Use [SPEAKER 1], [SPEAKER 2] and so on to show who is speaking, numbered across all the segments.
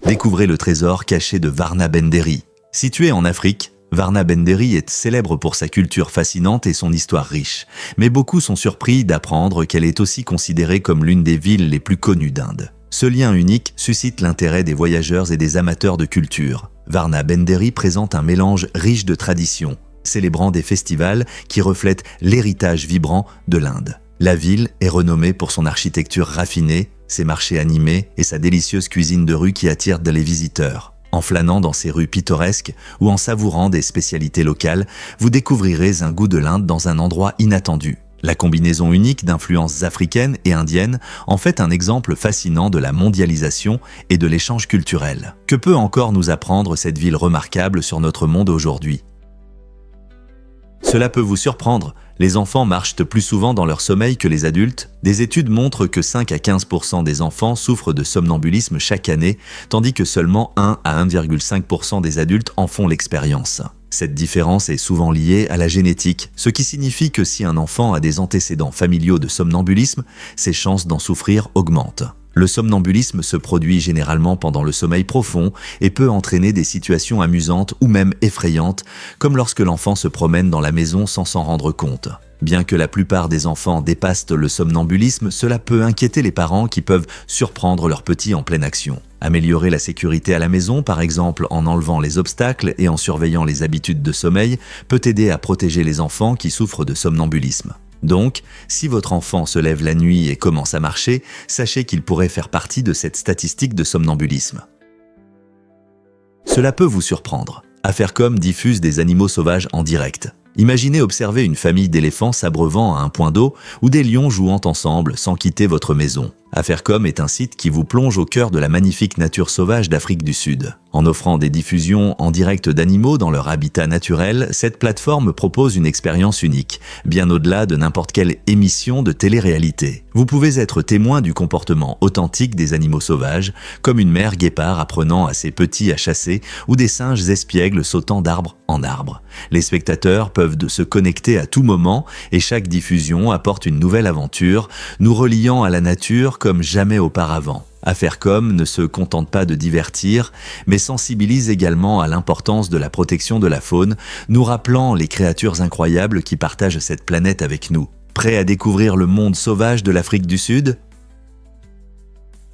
[SPEAKER 1] Découvrez le trésor caché de Varna Benderi. Situé en Afrique, Varna Benderi est célèbre pour sa culture fascinante et son histoire riche. Mais beaucoup sont surpris d'apprendre qu'elle est aussi considérée comme l'une des villes les plus connues d'Inde. Ce lien unique suscite l'intérêt des voyageurs et des amateurs de culture. Varna Benderi présente un mélange riche de traditions, célébrant des festivals qui reflètent l'héritage vibrant de l'Inde. La ville est renommée pour son architecture raffinée, ses marchés animés et sa délicieuse cuisine de rue qui attire les visiteurs. En flânant dans ces rues pittoresques ou en savourant des spécialités locales, vous découvrirez un goût de l'Inde dans un endroit inattendu. La combinaison unique d'influences africaines et indiennes en fait un exemple fascinant de la mondialisation et de l'échange culturel. Que peut encore nous apprendre cette ville remarquable sur notre monde aujourd'hui ? Cela peut vous surprendre, les enfants marchent plus souvent dans leur sommeil que les adultes. Des études montrent que 5 à 15% des enfants souffrent de somnambulisme chaque année, tandis que seulement 1 à 1,5% des adultes en font l'expérience. Cette différence est souvent liée à la génétique, ce qui signifie que si un enfant a des antécédents familiaux de somnambulisme, ses chances d'en souffrir augmentent. Le somnambulisme se produit généralement pendant le sommeil profond et peut entraîner des situations amusantes ou même effrayantes, comme lorsque l'enfant se promène dans la maison sans s'en rendre compte. Bien que la plupart des enfants dépassent le somnambulisme, cela peut inquiéter les parents qui peuvent surprendre leurs petits en pleine action. Améliorer la sécurité à la maison, par exemple en enlevant les obstacles et en surveillant les habitudes de sommeil, peut aider à protéger les enfants qui souffrent de somnambulisme. Donc, si votre enfant se lève la nuit et commence à marcher, sachez qu'il pourrait faire partie de cette statistique de somnambulisme. Cela peut vous surprendre. Afaircom diffuse des animaux sauvages en direct. Imaginez observer une famille d'éléphants s'abreuvant à un point d'eau ou des lions jouant ensemble sans quitter votre maison. Afaircom est un site qui vous plonge au cœur de la magnifique nature sauvage d'Afrique du Sud. En offrant des diffusions en direct d'animaux dans leur habitat naturel, cette plateforme propose une expérience unique, bien au-delà de n'importe quelle émission de télé-réalité. Vous pouvez être témoin du comportement authentique des animaux sauvages, comme une mère guépard apprenant à ses petits à chasser ou des singes espiègles sautant d'arbre en arbre. Les spectateurs peuvent se connecter à tout moment et chaque diffusion apporte une nouvelle aventure, nous reliant à la nature comme jamais auparavant. Afaircom ne se contente pas de divertir, mais sensibilise également à l'importance de la protection de la faune, nous rappelant les créatures incroyables qui partagent cette planète avec nous. Prêt à découvrir le monde sauvage de l'Afrique du Sud ?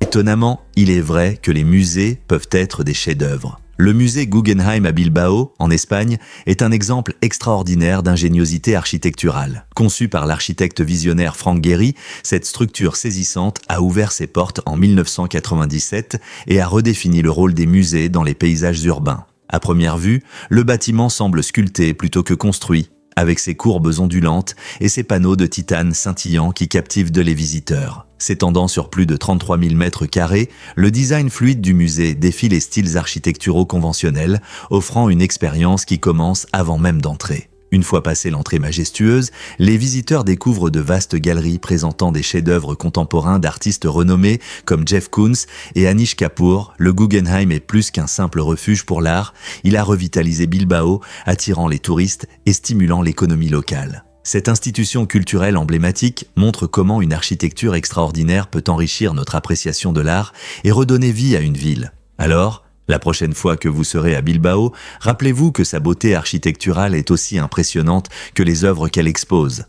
[SPEAKER 1] Étonnamment, il est vrai que les musées peuvent être des chefs-d'œuvre. Le musée Guggenheim à Bilbao, en Espagne, est un exemple extraordinaire d'ingéniosité architecturale. Conçu par l'architecte visionnaire Frank Gehry, cette structure saisissante a ouvert ses portes en 1997 et a redéfini le rôle des musées dans les paysages urbains. À première vue, le bâtiment semble sculpté plutôt que construit, avec ses courbes ondulantes et ses panneaux de titane scintillants qui captivent les visiteurs. S'étendant sur plus de 33 000 mètres carrés, le design fluide du musée défie les styles architecturaux conventionnels, offrant une expérience qui commence avant même d'entrer. Une fois passée l'entrée majestueuse, les visiteurs découvrent de vastes galeries présentant des chefs-d'œuvre contemporains d'artistes renommés comme Jeff Koons et Anish Kapoor. Le Guggenheim est plus qu'un simple refuge pour l'art, il a revitalisé Bilbao, attirant les touristes et stimulant l'économie locale. Cette institution culturelle emblématique montre comment une architecture extraordinaire peut enrichir notre appréciation de l'art et redonner vie à une ville. Alors, la prochaine fois que vous serez à Bilbao, rappelez-vous que sa beauté architecturale est aussi impressionnante que les œuvres qu'elle expose.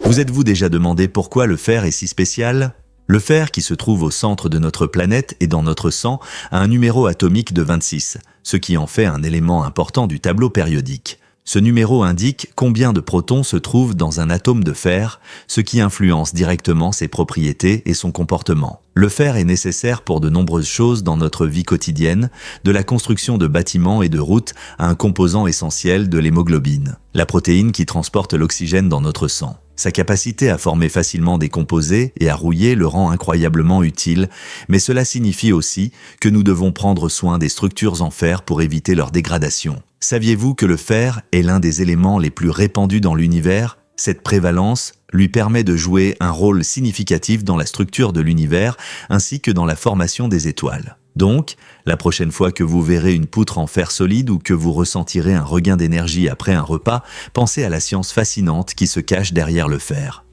[SPEAKER 1] Vous êtes-vous déjà demandé pourquoi le fer est si spécial ? Le fer, qui se trouve au centre de notre planète et dans notre sang, a un numéro atomique de 26, ce qui en fait un élément important du tableau périodique. Ce numéro indique combien de protons se trouvent dans un atome de fer, ce qui influence directement ses propriétés et son comportement. Le fer est nécessaire pour de nombreuses choses dans notre vie quotidienne, de la construction de bâtiments et de routes à un composant essentiel de l'hémoglobine, la protéine qui transporte l'oxygène dans notre sang. Sa capacité à former facilement des composés et à rouiller le rend incroyablement utile, mais cela signifie aussi que nous devons prendre soin des structures en fer pour éviter leur dégradation. Saviez-vous que le fer est l'un des éléments les plus répandus dans l'univers ? Cette prévalence lui permet de jouer un rôle significatif dans la structure de l'univers ainsi que dans la formation des étoiles. Donc, la prochaine fois que vous verrez une poutre en fer solide ou que vous ressentirez un regain d'énergie après un repas, pensez à la science fascinante qui se cache derrière le fer.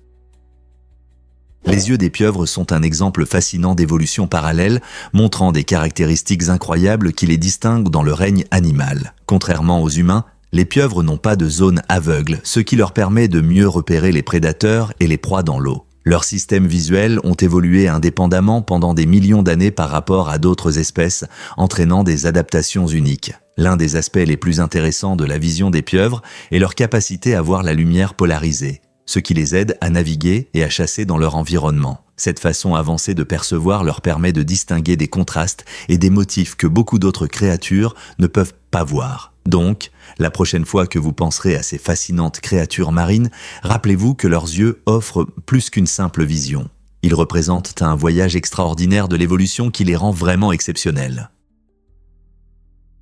[SPEAKER 1] Les yeux des pieuvres sont un exemple fascinant d'évolution parallèle, montrant des caractéristiques incroyables qui les distinguent dans le règne animal. Contrairement aux humains, les pieuvres n'ont pas de zone aveugle, ce qui leur permet de mieux repérer les prédateurs et les proies dans l'eau. Leurs systèmes visuels ont évolué indépendamment pendant des millions d'années par rapport à d'autres espèces, entraînant des adaptations uniques. L'un des aspects les plus intéressants de la vision des pieuvres est leur capacité à voir la lumière polarisée, ce qui les aide à naviguer et à chasser dans leur environnement. Cette façon avancée de percevoir leur permet de distinguer des contrastes et des motifs que beaucoup d'autres créatures ne peuvent pas voir. Donc, la prochaine fois que vous penserez à ces fascinantes créatures marines, rappelez-vous que leurs yeux offrent plus qu'une simple vision. Ils représentent un voyage extraordinaire de l'évolution qui les rend vraiment exceptionnels.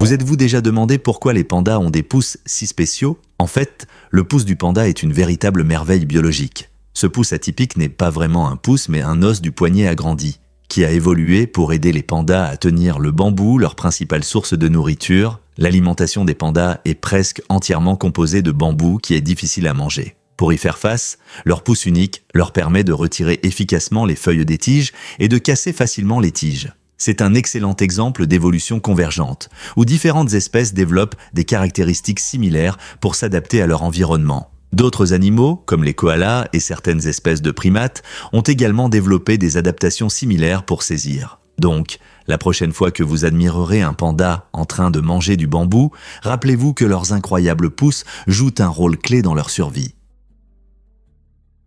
[SPEAKER 1] Vous êtes-vous déjà demandé pourquoi les pandas ont des pouces si spéciaux? En fait, le pouce du panda est une véritable merveille biologique. Ce pouce atypique n'est pas vraiment un pouce mais un os du poignet agrandi, qui a évolué pour aider les pandas à tenir le bambou, leur principale source de nourriture. L'alimentation des pandas est presque entièrement composée de bambou qui est difficile à manger. Pour y faire face, leur pouce unique leur permet de retirer efficacement les feuilles des tiges et de casser facilement les tiges. C'est un excellent exemple d'évolution convergente, où différentes espèces développent des caractéristiques similaires pour s'adapter à leur environnement. D'autres animaux, comme les koalas et certaines espèces de primates, ont également développé des adaptations similaires pour saisir. Donc, la prochaine fois que vous admirerez un panda en train de manger du bambou, rappelez-vous que leurs incroyables pouces jouent un rôle clé dans leur survie.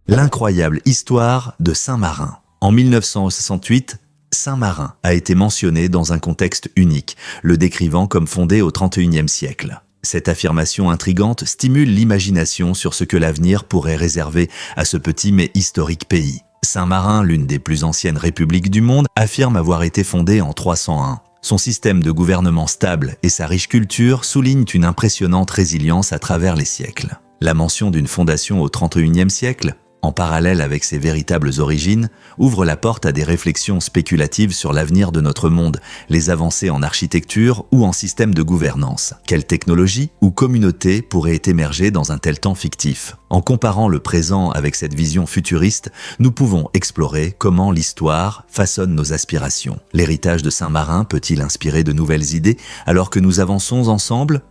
[SPEAKER 1] L'incroyable histoire de Saint-Marin. En 1968, Saint-Marin a été mentionné dans un contexte unique, le décrivant comme fondé au XXIe siècle. Cette affirmation intrigante stimule l'imagination sur ce que l'avenir pourrait réserver à ce petit mais historique pays. Saint-Marin, l'une des plus anciennes républiques du monde, affirme avoir été fondée en 301. Son système de gouvernement stable et sa riche culture soulignent une impressionnante résilience à travers les siècles. La mention d'une fondation au XXIe siècle, en parallèle avec ses véritables origines, ouvre la porte à des réflexions spéculatives sur l'avenir de notre monde, les avancées en architecture ou en système de gouvernance. Quelle technologie ou communauté pourrait émerger dans un tel temps fictif? En comparant le présent avec cette vision futuriste, nous pouvons explorer comment l'histoire façonne nos aspirations. L'héritage de Saint-Marin peut-il inspirer de nouvelles idées alors que nous avançons ensemble?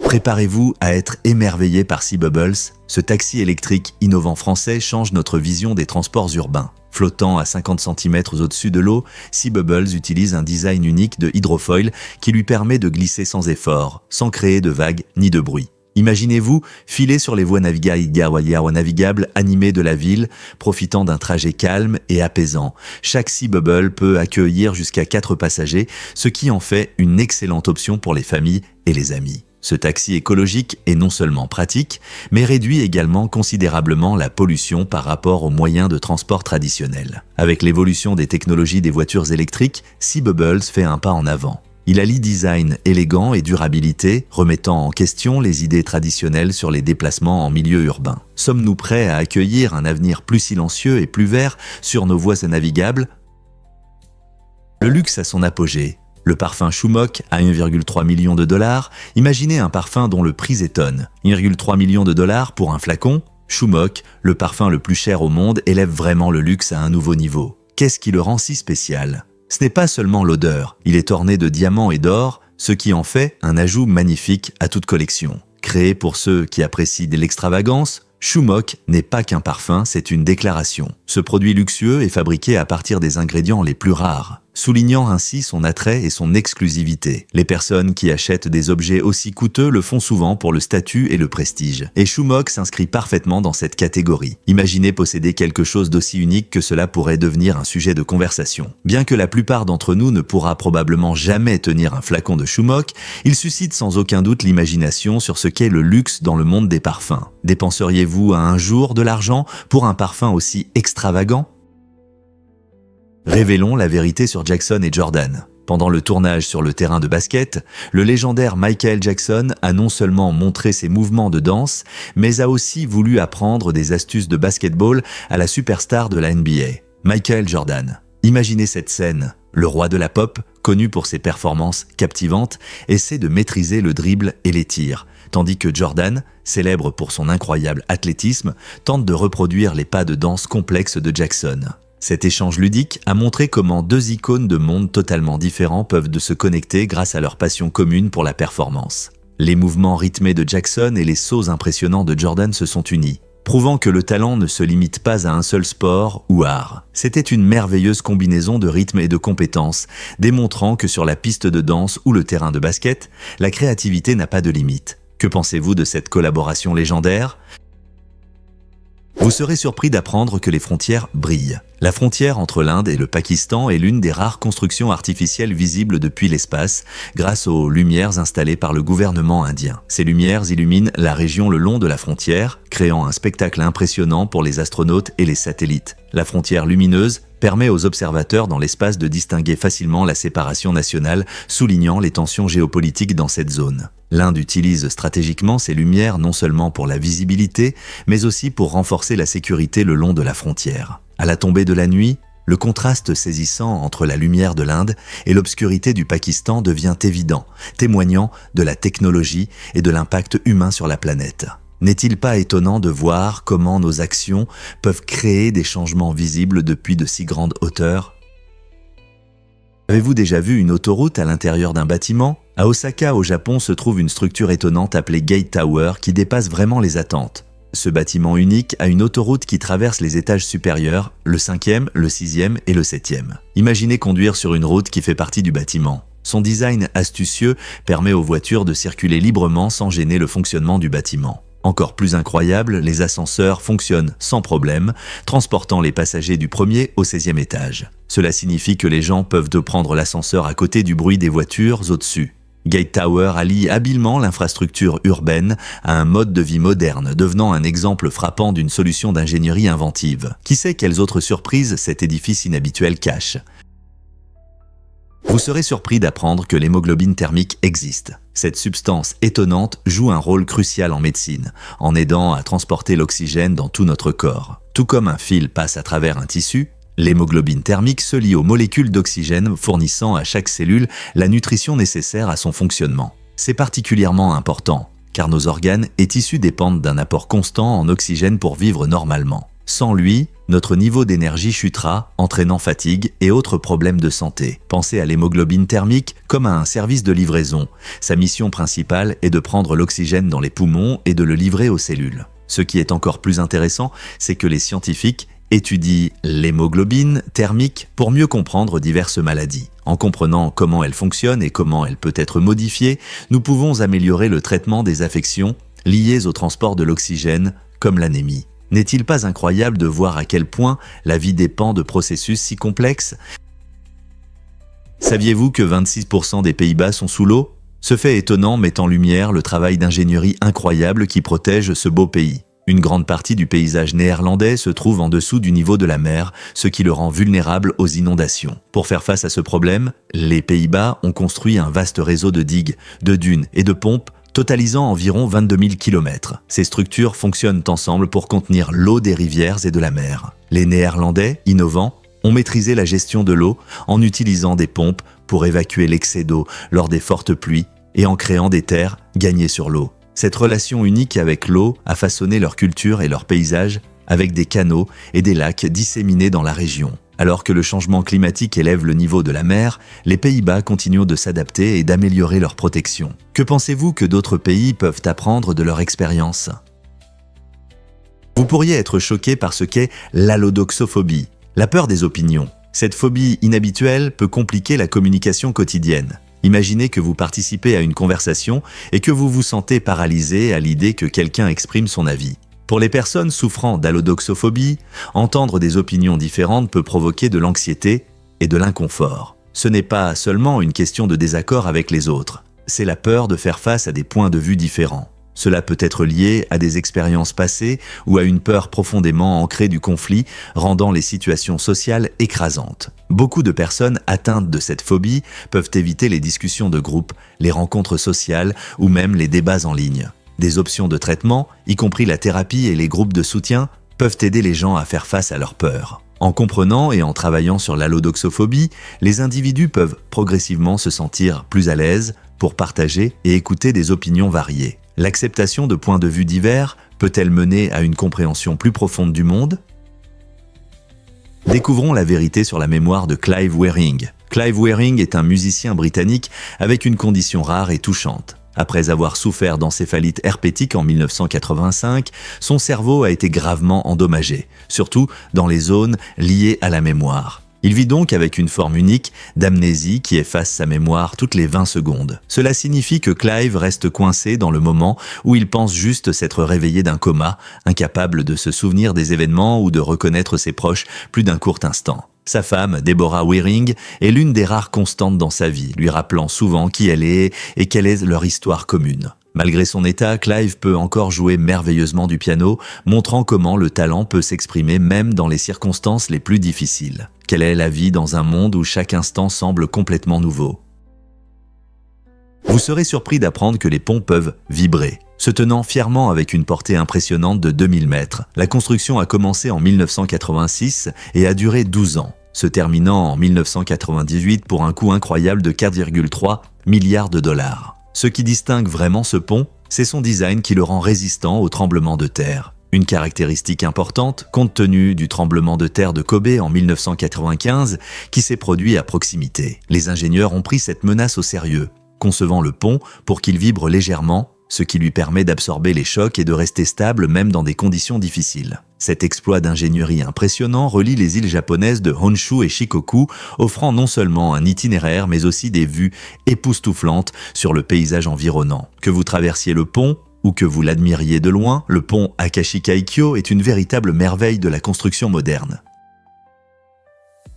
[SPEAKER 1] Préparez-vous à être émerveillé par Sea Bubbles. Ce taxi électrique innovant français change notre vision des transports urbains. Flottant à 50 cm au-dessus de l'eau, Sea Bubbles utilise un design unique de hydrofoil qui lui permet de glisser sans effort, sans créer de vagues ni de bruit. Imaginez-vous filer sur les voies navigables animées de la ville, profitant d'un trajet calme et apaisant. Chaque Sea Bubble peut accueillir jusqu'à 4 passagers, ce qui en fait une excellente option pour les familles et les amis. Ce taxi écologique est non seulement pratique, mais réduit également considérablement la pollution par rapport aux moyens de transport traditionnels. Avec l'évolution des technologies des voitures électriques, Sea Bubbles fait un pas en avant. Il allie design élégant et durabilité, remettant en question les idées traditionnelles sur les déplacements en milieu urbain. Sommes-nous prêts à accueillir un avenir plus silencieux et plus vert sur nos voies navigables? Le luxe a son apogée. Le parfum Shumock à 1,3 million de dollars. Imaginez un parfum dont le prix étonne. 1,3 million de dollars pour un flacon? Shumock, le parfum le plus cher au monde, élève vraiment le luxe à un nouveau niveau. Qu'est-ce qui le rend si spécial? Ce n'est pas seulement l'odeur, il est orné de diamants et d'or, ce qui en fait un ajout magnifique à toute collection. Créé pour ceux qui apprécient de l'extravagance, Shumock n'est pas qu'un parfum, c'est une déclaration. Ce produit luxueux est fabriqué à partir des ingrédients les plus rares, soulignant ainsi son attrait et son exclusivité. Les personnes qui achètent des objets aussi coûteux le font souvent pour le statut et le prestige. Et Shumock s'inscrit parfaitement dans cette catégorie. Imaginez posséder quelque chose d'aussi unique que cela pourrait devenir un sujet de conversation. Bien que la plupart d'entre nous ne pourra probablement jamais tenir un flacon de Shumock, il suscite sans aucun doute l'imagination sur ce qu'est le luxe dans le monde des parfums. Dépenseriez-vous à un jour de l'argent pour un parfum aussi extravagant? Révélons la vérité sur Jackson et Jordan. Pendant le tournage sur le terrain de basket, le légendaire Michael Jackson a non seulement montré ses mouvements de danse, mais a aussi voulu apprendre des astuces de basketball à la superstar de la NBA, Michael Jordan. Imaginez cette scène. Le roi de la pop, connu pour ses performances captivantes, essaie de maîtriser le dribble et les tirs, tandis que Jordan, célèbre pour son incroyable athlétisme, tente de reproduire les pas de danse complexes de Jackson. Cet échange ludique a montré comment deux icônes de mondes totalement différents peuvent se connecter grâce à leur passion commune pour la performance. Les mouvements rythmés de Jackson et les sauts impressionnants de Jordan se sont unis, prouvant que le talent ne se limite pas à un seul sport ou art. C'était une merveilleuse combinaison de rythme et de compétences, démontrant que sur la piste de danse ou le terrain de basket, la créativité n'a pas de limite. Que pensez-vous de cette collaboration légendaire ? Vous serez surpris d'apprendre que les frontières brillent. La frontière entre l'Inde et le Pakistan est l'une des rares constructions artificielles visibles depuis l'espace, grâce aux lumières installées par le gouvernement indien. Ces lumières illuminent la région le long de la frontière, créant un spectacle impressionnant pour les astronautes et les satellites. La frontière lumineuse permet aux observateurs dans l'espace de distinguer facilement la séparation nationale, soulignant les tensions géopolitiques dans cette zone. L'Inde utilise stratégiquement ces lumières non seulement pour la visibilité, mais aussi pour renforcer la sécurité le long de la frontière. À la tombée de la nuit, le contraste saisissant entre la lumière de l'Inde et l'obscurité du Pakistan devient évident, témoignant de la technologie et de l'impact humain sur la planète. N'est-il pas étonnant de voir comment nos actions peuvent créer des changements visibles depuis de si grandes hauteurs ? Avez-vous déjà vu une autoroute à l'intérieur d'un bâtiment ? À Osaka, au Japon, se trouve une structure étonnante appelée Gate Tower qui dépasse vraiment les attentes. Ce bâtiment unique a une autoroute qui traverse les étages supérieurs, le 5e, le 6e et le 7e. Imaginez conduire sur une route qui fait partie du bâtiment. Son design astucieux permet aux voitures de circuler librement sans gêner le fonctionnement du bâtiment. Encore plus incroyable, les ascenseurs fonctionnent sans problème, transportant les passagers du 1er au 16e étage. Cela signifie que les gens peuvent prendre l'ascenseur à côté du bruit des voitures au-dessus. Gate Tower allie habilement l'infrastructure urbaine à un mode de vie moderne, devenant un exemple frappant d'une solution d'ingénierie inventive. Qui sait quelles autres surprises cet édifice inhabituel cache ? Vous serez surpris d'apprendre que l'hémoglobine thermique existe. Cette substance étonnante joue un rôle crucial en médecine, en aidant à transporter l'oxygène dans tout notre corps. Tout comme un fil passe à travers un tissu, l'hémoglobine thermique se lie aux molécules d'oxygène fournissant à chaque cellule la nutrition nécessaire à son fonctionnement. C'est particulièrement important, car nos organes et tissus dépendent d'un apport constant en oxygène pour vivre normalement. Sans lui, notre niveau d'énergie chutera, entraînant fatigue et autres problèmes de santé. Pensez à l'hémoglobine thermique comme à un service de livraison. Sa mission principale est de prendre l'oxygène dans les poumons et de le livrer aux cellules. Ce qui est encore plus intéressant, c'est que les scientifiques étudient l'hémoglobine thermique pour mieux comprendre diverses maladies. En comprenant comment elle fonctionne et comment elle peut être modifiée, nous pouvons améliorer le traitement des affections liées au transport de l'oxygène, comme l'anémie. N'est-il pas incroyable de voir à quel point la vie dépend de processus si complexes ? Saviez-vous que 26% des Pays-Bas sont sous l'eau ? Ce fait étonnant met en lumière le travail d'ingénierie incroyable qui protège ce beau pays. Une grande partie du paysage néerlandais se trouve en dessous du niveau de la mer, ce qui le rend vulnérable aux inondations. Pour faire face à ce problème, les Pays-Bas ont construit un vaste réseau de digues, de dunes et de pompes totalisant environ 22 000 km. Ces structures fonctionnent ensemble pour contenir l'eau des rivières et de la mer. Les Néerlandais, innovants, ont maîtrisé la gestion de l'eau en utilisant des pompes pour évacuer l'excès d'eau lors des fortes pluies et en créant des terres gagnées sur l'eau. Cette relation unique avec l'eau a façonné leur culture et leur paysage avec des canaux et des lacs disséminés dans la région. Alors que le changement climatique élève le niveau de la mer, les Pays-Bas continuent de s'adapter et d'améliorer leur protection. Que pensez-vous que d'autres pays peuvent apprendre de leur expérience ? Vous pourriez être choqué par ce qu'est l'allodoxophobie, la peur des opinions. Cette phobie inhabituelle peut compliquer la communication quotidienne. Imaginez que vous participez à une conversation et que vous vous sentez paralysé à l'idée que quelqu'un exprime son avis. Pour les personnes souffrant d'allodoxophobie, entendre des opinions différentes peut provoquer de l'anxiété et de l'inconfort. Ce n'est pas seulement une question de désaccord avec les autres, c'est la peur de faire face à des points de vue différents. Cela peut être lié à des expériences passées ou à une peur profondément ancrée du conflit, rendant les situations sociales écrasantes. Beaucoup de personnes atteintes de cette phobie peuvent éviter les discussions de groupe, les rencontres sociales ou même les débats en ligne. Des options de traitement, y compris la thérapie et les groupes de soutien, peuvent aider les gens à faire face à leurs peurs. En comprenant et en travaillant sur l'allodoxophobie, les individus peuvent progressivement se sentir plus à l'aise pour partager et écouter des opinions variées. L'acceptation de points de vue divers peut-elle mener à une compréhension plus profonde du monde? Découvrons la vérité sur la mémoire de Clive Wearing. Clive Wearing est un musicien britannique avec une condition rare et touchante. Après avoir souffert d'encéphalite herpétique en 1985, son cerveau a été gravement endommagé, surtout dans les zones liées à la mémoire. Il vit donc avec une forme unique d'amnésie qui efface sa mémoire toutes les 20 secondes. Cela signifie que Clive reste coincé dans le moment où il pense juste s'être réveillé d'un coma, incapable de se souvenir des événements ou de reconnaître ses proches plus d'un court instant. Sa femme, Deborah Wearing, est l'une des rares constantes dans sa vie, lui rappelant souvent qui elle est et quelle est leur histoire commune. Malgré son état, Clive peut encore jouer merveilleusement du piano, montrant comment le talent peut s'exprimer même dans les circonstances les plus difficiles. Quelle est la vie dans un monde où chaque instant semble complètement nouveau? Vous serez surpris d'apprendre que les ponts peuvent vibrer. Se tenant fièrement avec une portée impressionnante de 2000 mètres, la construction a commencé en 1986 et a duré 12 ans, se terminant en 1998 pour un coût incroyable de 4,3 milliards de dollars. Ce qui distingue vraiment ce pont, c'est son design qui le rend résistant aux tremblements de terre. Une caractéristique importante, compte tenu du tremblement de terre de Kobe en 1995 qui s'est produit à proximité. Les ingénieurs ont pris cette menace au sérieux, concevant le pont pour qu'il vibre légèrement, ce qui lui permet d'absorber les chocs et de rester stable même dans des conditions difficiles. Cet exploit d'ingénierie impressionnant relie les îles japonaises de Honshu et Shikoku, offrant non seulement un itinéraire mais aussi des vues époustouflantes sur le paysage environnant. Que vous traversiez le pont ou que vous l'admiriez de loin, le pont Akashikaikyo est une véritable merveille de la construction moderne.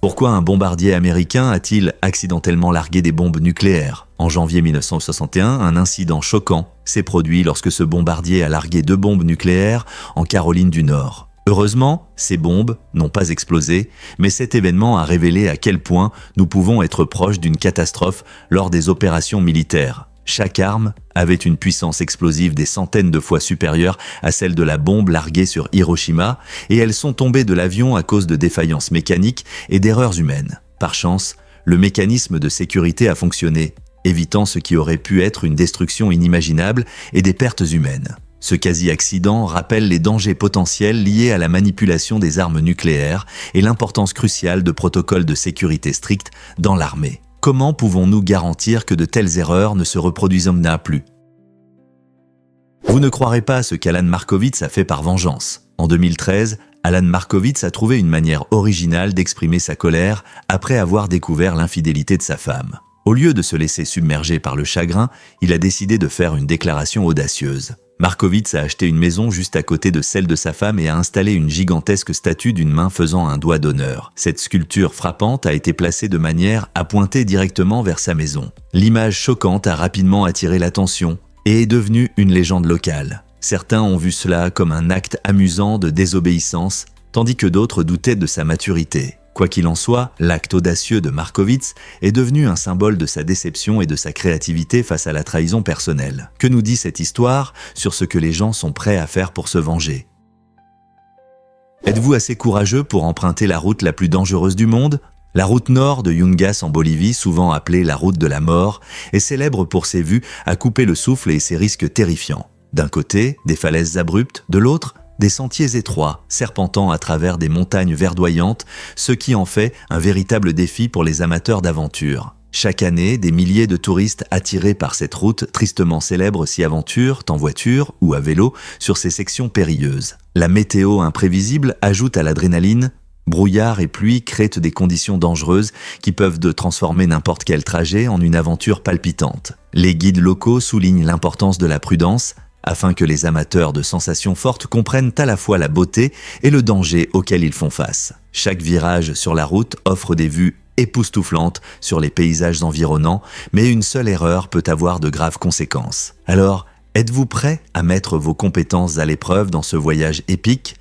[SPEAKER 1] Pourquoi un bombardier américain a-t-il accidentellement largué des bombes nucléaires? En janvier 1961, un incident choquant s'est produit lorsque ce bombardier a largué 2 bombes nucléaires en Caroline du Nord. Heureusement, ces bombes n'ont pas explosé, mais cet événement a révélé à quel point nous pouvons être proches d'une catastrophe lors des opérations militaires. Chaque arme avait une puissance explosive des centaines de fois supérieure à celle de la bombe larguée sur Hiroshima, et elles sont tombées de l'avion à cause de défaillances mécaniques et d'erreurs humaines. Par chance, le mécanisme de sécurité a fonctionné, évitant ce qui aurait pu être une destruction inimaginable et des pertes humaines. Ce quasi-accident rappelle les dangers potentiels liés à la manipulation des armes nucléaires et l'importance cruciale de protocoles de sécurité stricts dans l'armée. Comment pouvons-nous garantir que de telles erreurs ne se reproduisent plus? Vous ne croirez pas ce qu'Alan Markovits a fait par vengeance. En 2013, Alan Markovits a trouvé une manière originale d'exprimer sa colère après avoir découvert l'infidélité de sa femme. Au lieu de se laisser submerger par le chagrin, il a décidé de faire une déclaration audacieuse. Markovits a acheté une maison juste à côté de celle de sa femme et a installé une gigantesque statue d'une main faisant un doigt d'honneur. Cette sculpture frappante a été placée de manière à pointer directement vers sa maison. L'image choquante a rapidement attiré l'attention et est devenue une légende locale. Certains ont vu cela comme un acte amusant de désobéissance, tandis que d'autres doutaient de sa maturité. Quoi qu'il en soit, l'acte audacieux de Markovits est devenu un symbole de sa déception et de sa créativité face à la trahison personnelle. Que nous dit cette histoire sur ce que les gens sont prêts à faire pour se venger? Êtes-vous assez courageux pour emprunter la route la plus dangereuse du monde? La route nord de Yungas en Bolivie, souvent appelée la route de la mort, est célèbre pour ses vues à couper le souffle et ses risques terrifiants. D'un côté, des falaises abruptes, de l'autre, des sentiers étroits, serpentant à travers des montagnes verdoyantes, ce qui en fait un véritable défi pour les amateurs d'aventure. Chaque année, des milliers de touristes attirés par cette route tristement célèbre s'y aventurent, en voiture ou à vélo, sur ces sections périlleuses. La météo imprévisible ajoute à l'adrénaline. Brouillard et pluie créent des conditions dangereuses qui peuvent transformer n'importe quel trajet en une aventure palpitante. Les guides locaux soulignent l'importance de la prudence, afin que les amateurs de sensations fortes comprennent à la fois la beauté et le danger auquel ils font face. Chaque virage sur la route offre des vues époustouflantes sur les paysages environnants, mais une seule erreur peut avoir de graves conséquences. Alors, êtes-vous prêt à mettre vos compétences à l'épreuve dans ce voyage épique?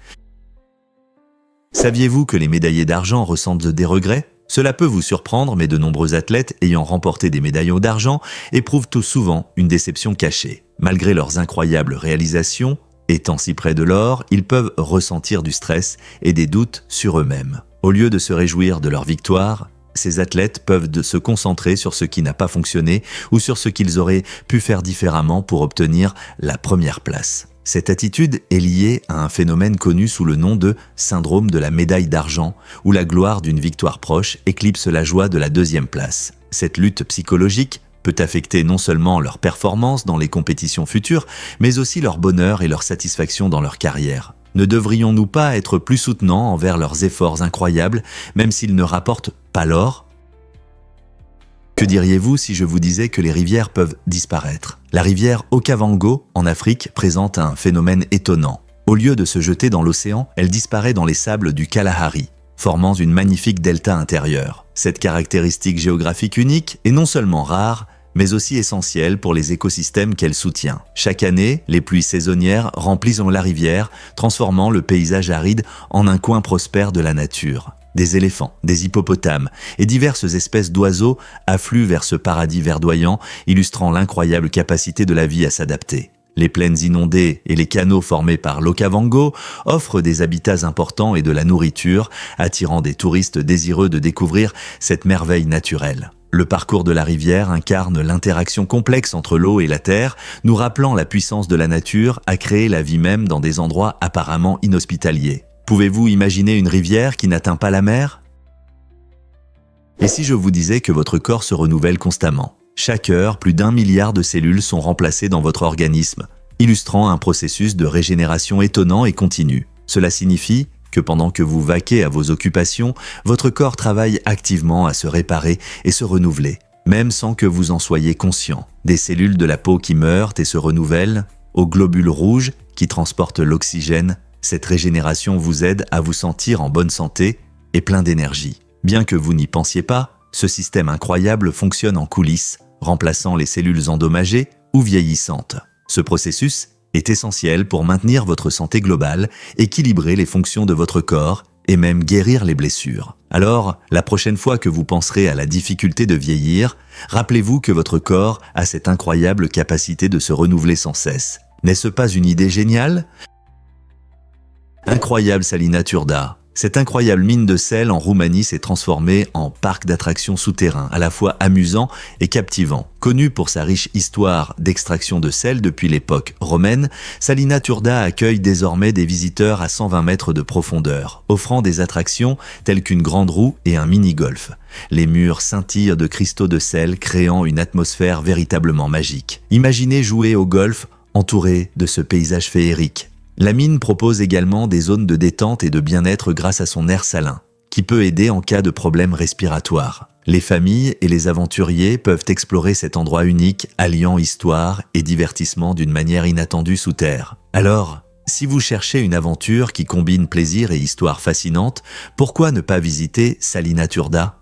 [SPEAKER 1] Saviez-vous que les médaillés d'argent ressentent des regrets? Cela peut vous surprendre, mais de nombreux athlètes ayant remporté des médaillons d'argent éprouvent tout souvent une déception cachée. Malgré leurs incroyables réalisations, étant si près de l'or, ils peuvent ressentir du stress et des doutes sur eux-mêmes. Au lieu de se réjouir de leur victoire, ces athlètes peuvent se concentrer sur ce qui n'a pas fonctionné ou sur ce qu'ils auraient pu faire différemment pour obtenir la première place. Cette attitude est liée à un phénomène connu sous le nom de syndrome de la médaille d'argent, où la gloire d'une victoire proche éclipse la joie de la deuxième place. Cette lutte psychologique peut affecter non seulement leur performance dans les compétitions futures, mais aussi leur bonheur et leur satisfaction dans leur carrière. Ne devrions-nous pas être plus soutenants envers leurs efforts incroyables, même s'ils ne rapportent pas l'or ? Que diriez-vous si je vous disais que les rivières peuvent disparaître ? La rivière Okavango, en Afrique, présente un phénomène étonnant. Au lieu de se jeter dans l'océan, elle disparaît dans les sables du Kalahari, formant une magnifique delta intérieure. Cette caractéristique géographique unique est non seulement rare, mais aussi essentielle pour les écosystèmes qu'elle soutient. Chaque année, les pluies saisonnières remplissent la rivière, transformant le paysage aride en un coin prospère de la nature. Des éléphants, des hippopotames et diverses espèces d'oiseaux affluent vers ce paradis verdoyant, illustrant l'incroyable capacité de la vie à s'adapter. Les plaines inondées et les canaux formés par l'Okavango offrent des habitats importants et de la nourriture, attirant des touristes désireux de découvrir cette merveille naturelle. Le parcours de la rivière incarne l'interaction complexe entre l'eau et la terre, nous rappelant la puissance de la nature à créer la vie même dans des endroits apparemment inhospitaliers. Pouvez-vous imaginer une rivière qui n'atteint pas la mer ? Et si je vous disais que votre corps se renouvelle constamment ? Chaque heure, plus d'1 milliard de cellules sont remplacées dans votre organisme, illustrant un processus de régénération étonnant et continu. Cela signifie que pendant que vous vaquez à vos occupations, votre corps travaille activement à se réparer et se renouveler, même sans que vous en soyez conscient. Des cellules de la peau qui meurent et se renouvellent, aux globules rouges qui transportent l'oxygène, cette régénération vous aide à vous sentir en bonne santé et plein d'énergie. Bien que vous n'y pensiez pas, ce système incroyable fonctionne en coulisses, remplaçant les cellules endommagées ou vieillissantes. Ce processus est essentiel pour maintenir votre santé globale, équilibrer les fonctions de votre corps et même guérir les blessures. Alors, la prochaine fois que vous penserez à la difficulté de vieillir, rappelez-vous que votre corps a cette incroyable capacité de se renouveler sans cesse. N'est-ce pas une idée géniale ? Incroyable Salina Turda. Cette incroyable mine de sel en Roumanie s'est transformée en parc d'attractions souterrain, à la fois amusant et captivant. Connu pour sa riche histoire d'extraction de sel depuis l'époque romaine, Salina Turda accueille désormais des visiteurs à 120 mètres de profondeur, offrant des attractions telles qu'une grande roue et un mini-golf. Les murs scintillent de cristaux de sel, créant une atmosphère véritablement magique. Imaginez jouer au golf entouré de ce paysage féerique. La mine propose également des zones de détente et de bien-être grâce à son air salin, qui peut aider en cas de problèmes respiratoires. Les familles et les aventuriers peuvent explorer cet endroit unique, alliant histoire et divertissement d'une manière inattendue sous terre. Alors, si vous cherchez une aventure qui combine plaisir et histoire fascinante, pourquoi ne pas visiter Salina Turda ?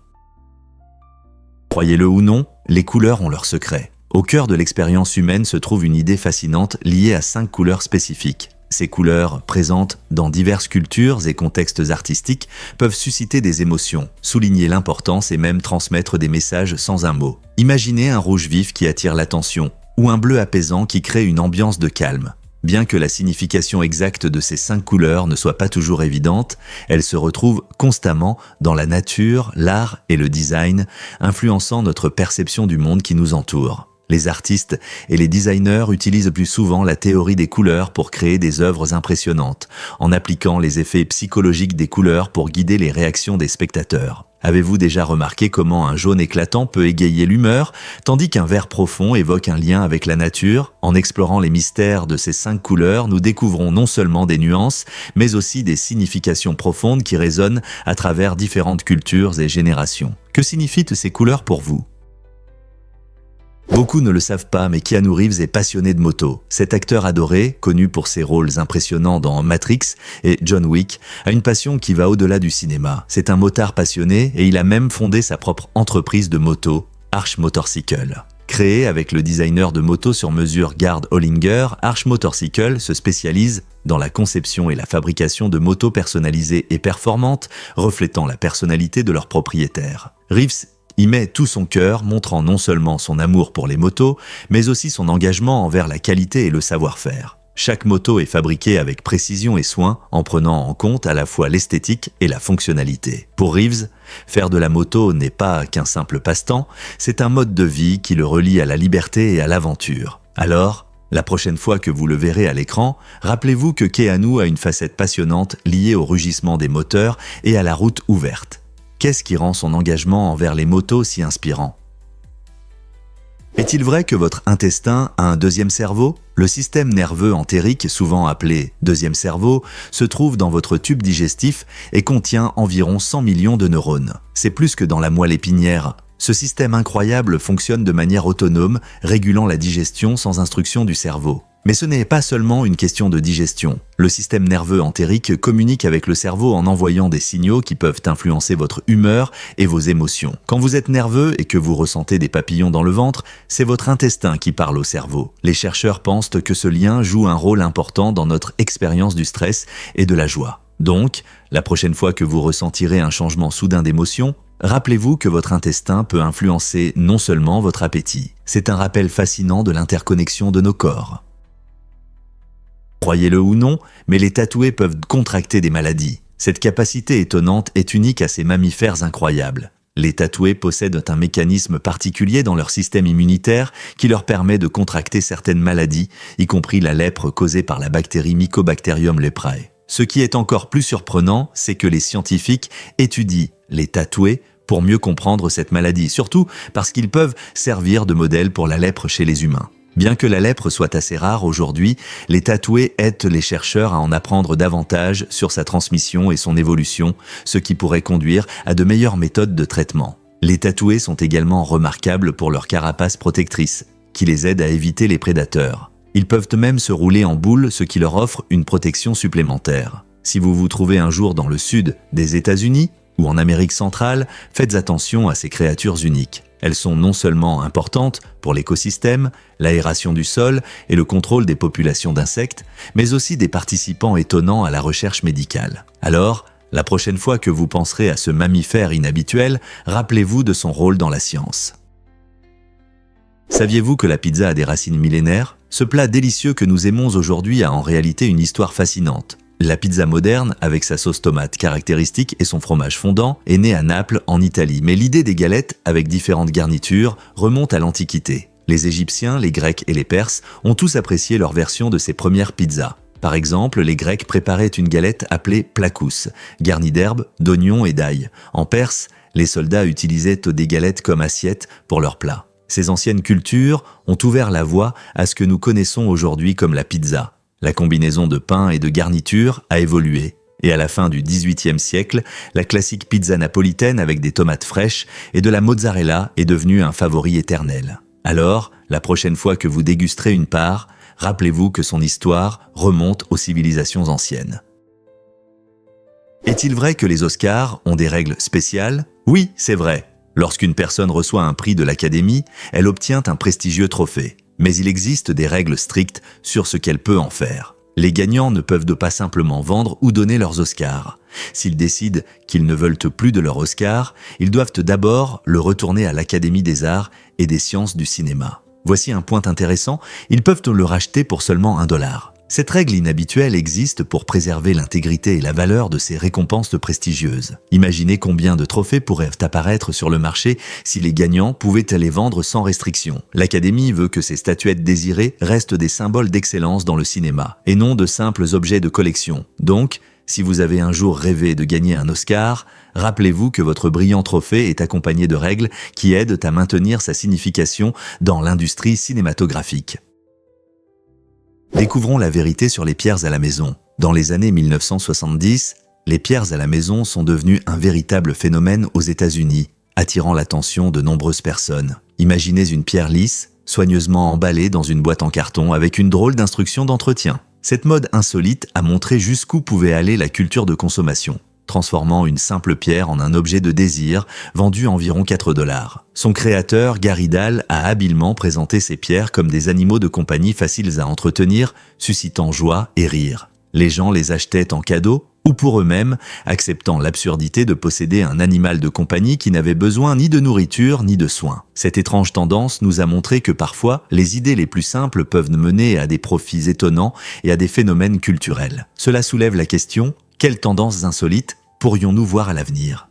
[SPEAKER 1] Croyez-le ou non, les couleurs ont leur secret. Au cœur de l'expérience humaine se trouve une idée fascinante liée à 5 couleurs spécifiques. Ces couleurs, présentes dans diverses cultures et contextes artistiques, peuvent susciter des émotions, souligner l'importance et même transmettre des messages sans un mot. Imaginez un rouge vif qui attire l'attention, ou un bleu apaisant qui crée une ambiance de calme. Bien que la signification exacte de ces 5 couleurs ne soit pas toujours évidente, elles se retrouvent constamment dans la nature, l'art et le design, influençant notre perception du monde qui nous entoure. Les artistes et les designers utilisent plus souvent la théorie des couleurs pour créer des œuvres impressionnantes, en appliquant les effets psychologiques des couleurs pour guider les réactions des spectateurs. Avez-vous déjà remarqué comment un jaune éclatant peut égayer l'humeur, tandis qu'un vert profond évoque un lien avec la nature ? En explorant les mystères de ces 5 couleurs, nous découvrons non seulement des nuances, mais aussi des significations profondes qui résonnent à travers différentes cultures et générations. Que signifient ces couleurs pour vous ? Beaucoup ne le savent pas, mais Keanu Reeves est passionné de moto. Cet acteur adoré, connu pour ses rôles impressionnants dans Matrix et John Wick, a une passion qui va au-delà du cinéma. C'est un motard passionné et il a même fondé sa propre entreprise de moto, Arch Motorcycle. Créé avec le designer de moto sur mesure Gard Hollinger, Arch Motorcycle se spécialise dans la conception et la fabrication de motos personnalisées et performantes, reflétant la personnalité de leurs propriétaires. Reeves y met tout son cœur, montrant non seulement son amour pour les motos, mais aussi son engagement envers la qualité et le savoir-faire. Chaque moto est fabriquée avec précision et soin en prenant en compte à la fois l'esthétique et la fonctionnalité. Pour Reeves, faire de la moto n'est pas qu'un simple passe-temps, c'est un mode de vie qui le relie à la liberté et à l'aventure. Alors, la prochaine fois que vous le verrez à l'écran, rappelez-vous que Keanu a une facette passionnante liée au rugissement des moteurs et à la route ouverte. Qu'est-ce qui rend son engagement envers les motos si inspirant ? Est-il vrai que votre intestin a un deuxième cerveau ? Le système nerveux entérique, souvent appelé deuxième cerveau, se trouve dans votre tube digestif et contient environ 100 millions de neurones. C'est plus que dans la moelle épinière. Ce système incroyable fonctionne de manière autonome, régulant la digestion sans instruction du cerveau. Mais ce n'est pas seulement une question de digestion. Le système nerveux entérique communique avec le cerveau en envoyant des signaux qui peuvent influencer votre humeur et vos émotions. Quand vous êtes nerveux et que vous ressentez des papillons dans le ventre, c'est votre intestin qui parle au cerveau. Les chercheurs pensent que ce lien joue un rôle important dans notre expérience du stress et de la joie. Donc, la prochaine fois que vous ressentirez un changement soudain d'émotion, rappelez-vous que votre intestin peut influencer non seulement votre appétit. C'est un rappel fascinant de l'interconnexion de nos corps. Croyez-le ou non, mais les tatoués peuvent contracter des maladies. Cette capacité étonnante est unique à ces mammifères incroyables. Les tatoués possèdent un mécanisme particulier dans leur système immunitaire qui leur permet de contracter certaines maladies, y compris la lèpre causée par la bactérie Mycobacterium leprae. Ce qui est encore plus surprenant, c'est que les scientifiques étudient les tatoués pour mieux comprendre cette maladie, surtout parce qu'ils peuvent servir de modèle pour la lèpre chez les humains. Bien que la lèpre soit assez rare aujourd'hui, les tatoués aident les chercheurs à en apprendre davantage sur sa transmission et son évolution, ce qui pourrait conduire à de meilleures méthodes de traitement. Les tatoués sont également remarquables pour leur carapace protectrice, qui les aide à éviter les prédateurs. Ils peuvent même se rouler en boule, ce qui leur offre une protection supplémentaire. Si vous vous trouvez un jour dans le sud des États-Unis ou en Amérique centrale, faites attention à ces créatures uniques. Elles sont non seulement importantes pour l'écosystème, l'aération du sol et le contrôle des populations d'insectes, mais aussi des participants étonnants à la recherche médicale. Alors, la prochaine fois que vous penserez à ce mammifère inhabituel, rappelez-vous de son rôle dans la science. Saviez-vous que la pizza a des racines millénaires ? Ce plat délicieux que nous aimons aujourd'hui a en réalité une histoire fascinante. La pizza moderne, avec sa sauce tomate caractéristique et son fromage fondant, est née à Naples, en Italie. Mais l'idée des galettes, avec différentes garnitures, remonte à l'Antiquité. Les Égyptiens, les Grecs et les Perses ont tous apprécié leur version de ces premières pizzas. Par exemple, les Grecs préparaient une galette appelée plakous, garnie d'herbes, d'oignons et d'ail. En Perse, les soldats utilisaient des galettes comme assiettes pour leurs plats. Ces anciennes cultures ont ouvert la voie à ce que nous connaissons aujourd'hui comme la pizza. La combinaison de pain et de garniture a évolué. Et à la fin du XVIIIe siècle, la classique pizza napolitaine avec des tomates fraîches et de la mozzarella est devenue un favori éternel. Alors, la prochaine fois que vous dégusterez une part, rappelez-vous que son histoire remonte aux civilisations anciennes. Est-il vrai que les Oscars ont des règles spéciales ? Oui, c'est vrai. Lorsqu'une personne reçoit un prix de l'Académie, elle obtient un prestigieux trophée. Mais il existe des règles strictes sur ce qu'elle peut en faire. Les gagnants ne peuvent pas simplement vendre ou donner leurs Oscars. S'ils décident qu'ils ne veulent plus de leur Oscar, ils doivent d'abord le retourner à l'Académie des arts et des sciences du cinéma. Voici un point intéressant, ils peuvent le racheter pour seulement $1. Cette règle inhabituelle existe pour préserver l'intégrité et la valeur de ces récompenses prestigieuses. Imaginez combien de trophées pourraient apparaître sur le marché si les gagnants pouvaient les vendre sans restriction. L'Académie veut que ces statuettes désirées restent des symboles d'excellence dans le cinéma, et non de simples objets de collection. Donc, si vous avez un jour rêvé de gagner un Oscar, rappelez-vous que votre brillant trophée est accompagné de règles qui aident à maintenir sa signification dans l'industrie cinématographique. Découvrons la vérité sur les pierres à la maison. Dans les années 1970, les pierres à la maison sont devenues un véritable phénomène aux États-Unis, attirant l'attention de nombreuses personnes. Imaginez une pierre lisse, soigneusement emballée dans une boîte en carton avec une drôle d'instruction d'entretien. Cette mode insolite a montré jusqu'où pouvait aller la culture de consommation, transformant une simple pierre en un objet de désir vendu environ $4. Son créateur, Gary Dahl, a habilement présenté ces pierres comme des animaux de compagnie faciles à entretenir, suscitant joie et rire. Les gens les achetaient en cadeau ou pour eux-mêmes, acceptant l'absurdité de posséder un animal de compagnie qui n'avait besoin ni de nourriture ni de soins. Cette étrange tendance nous a montré que parfois, les idées les plus simples peuvent mener à des profits étonnants et à des phénomènes culturels. Cela soulève la question, quelles tendances insolites pourrions-nous voir à l'avenir ?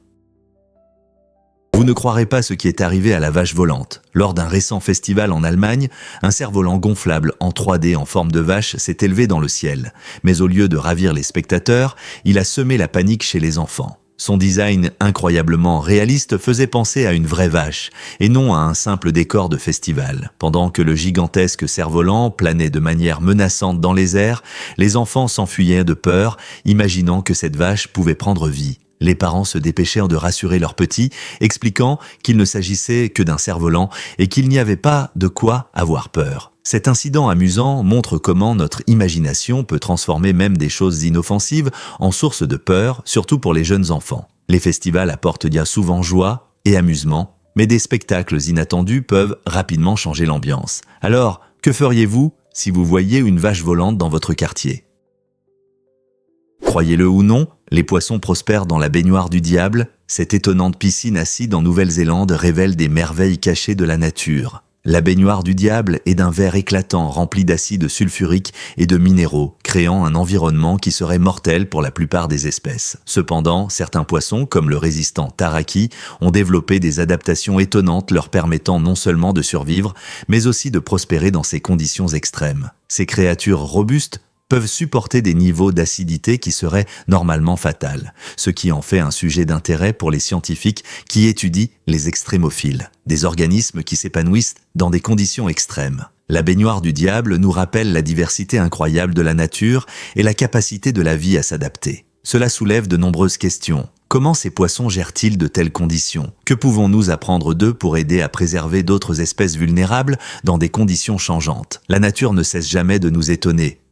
[SPEAKER 1] Vous ne croirez pas ce qui est arrivé à la vache volante. Lors d'un récent festival en Allemagne, un cerf-volant gonflable en 3D en forme de vache s'est élevé dans le ciel. Mais au lieu de ravir les spectateurs, il a semé la panique chez les enfants. Son design incroyablement réaliste faisait penser à une vraie vache, et non à un simple décor de festival. Pendant que le gigantesque cerf-volant planait de manière menaçante dans les airs, les enfants s'enfuyaient de peur, imaginant que cette vache pouvait prendre vie. Les parents se dépêchèrent de rassurer leurs petits, expliquant qu'il ne s'agissait que d'un cerf-volant et qu'il n'y avait pas de quoi avoir peur. Cet incident amusant montre comment notre imagination peut transformer même des choses inoffensives en source de peur, surtout pour les jeunes enfants. Les festivals apportent bien souvent joie et amusement, mais des spectacles inattendus peuvent rapidement changer l'ambiance. Alors, que feriez-vous si vous voyiez une vache volante dans votre quartier ? Croyez-le ou non, les poissons prospèrent dans la baignoire du diable. Cette étonnante piscine acide en Nouvelle-Zélande révèle des merveilles cachées de la nature. La baignoire du diable est d'un vert éclatant rempli d'acide sulfurique et de minéraux, créant un environnement qui serait mortel pour la plupart des espèces. Cependant, certains poissons, comme le résistant taraki, ont développé des adaptations étonnantes leur permettant non seulement de survivre, mais aussi de prospérer dans ces conditions extrêmes. Ces créatures robustes peuvent supporter des niveaux d'acidité qui seraient normalement fatals, ce qui en fait un sujet d'intérêt pour les scientifiques qui étudient les extrémophiles, des organismes qui s'épanouissent dans des conditions extrêmes. La baignoire du diable nous rappelle la diversité incroyable de la nature et la capacité de la vie à s'adapter. Cela soulève de nombreuses questions. Comment ces poissons gèrent-ils de telles conditions ? Que pouvons-nous apprendre d'eux pour aider à préserver d'autres espèces vulnérables dans des conditions changeantes ? La nature ne cesse jamais de nous étonner.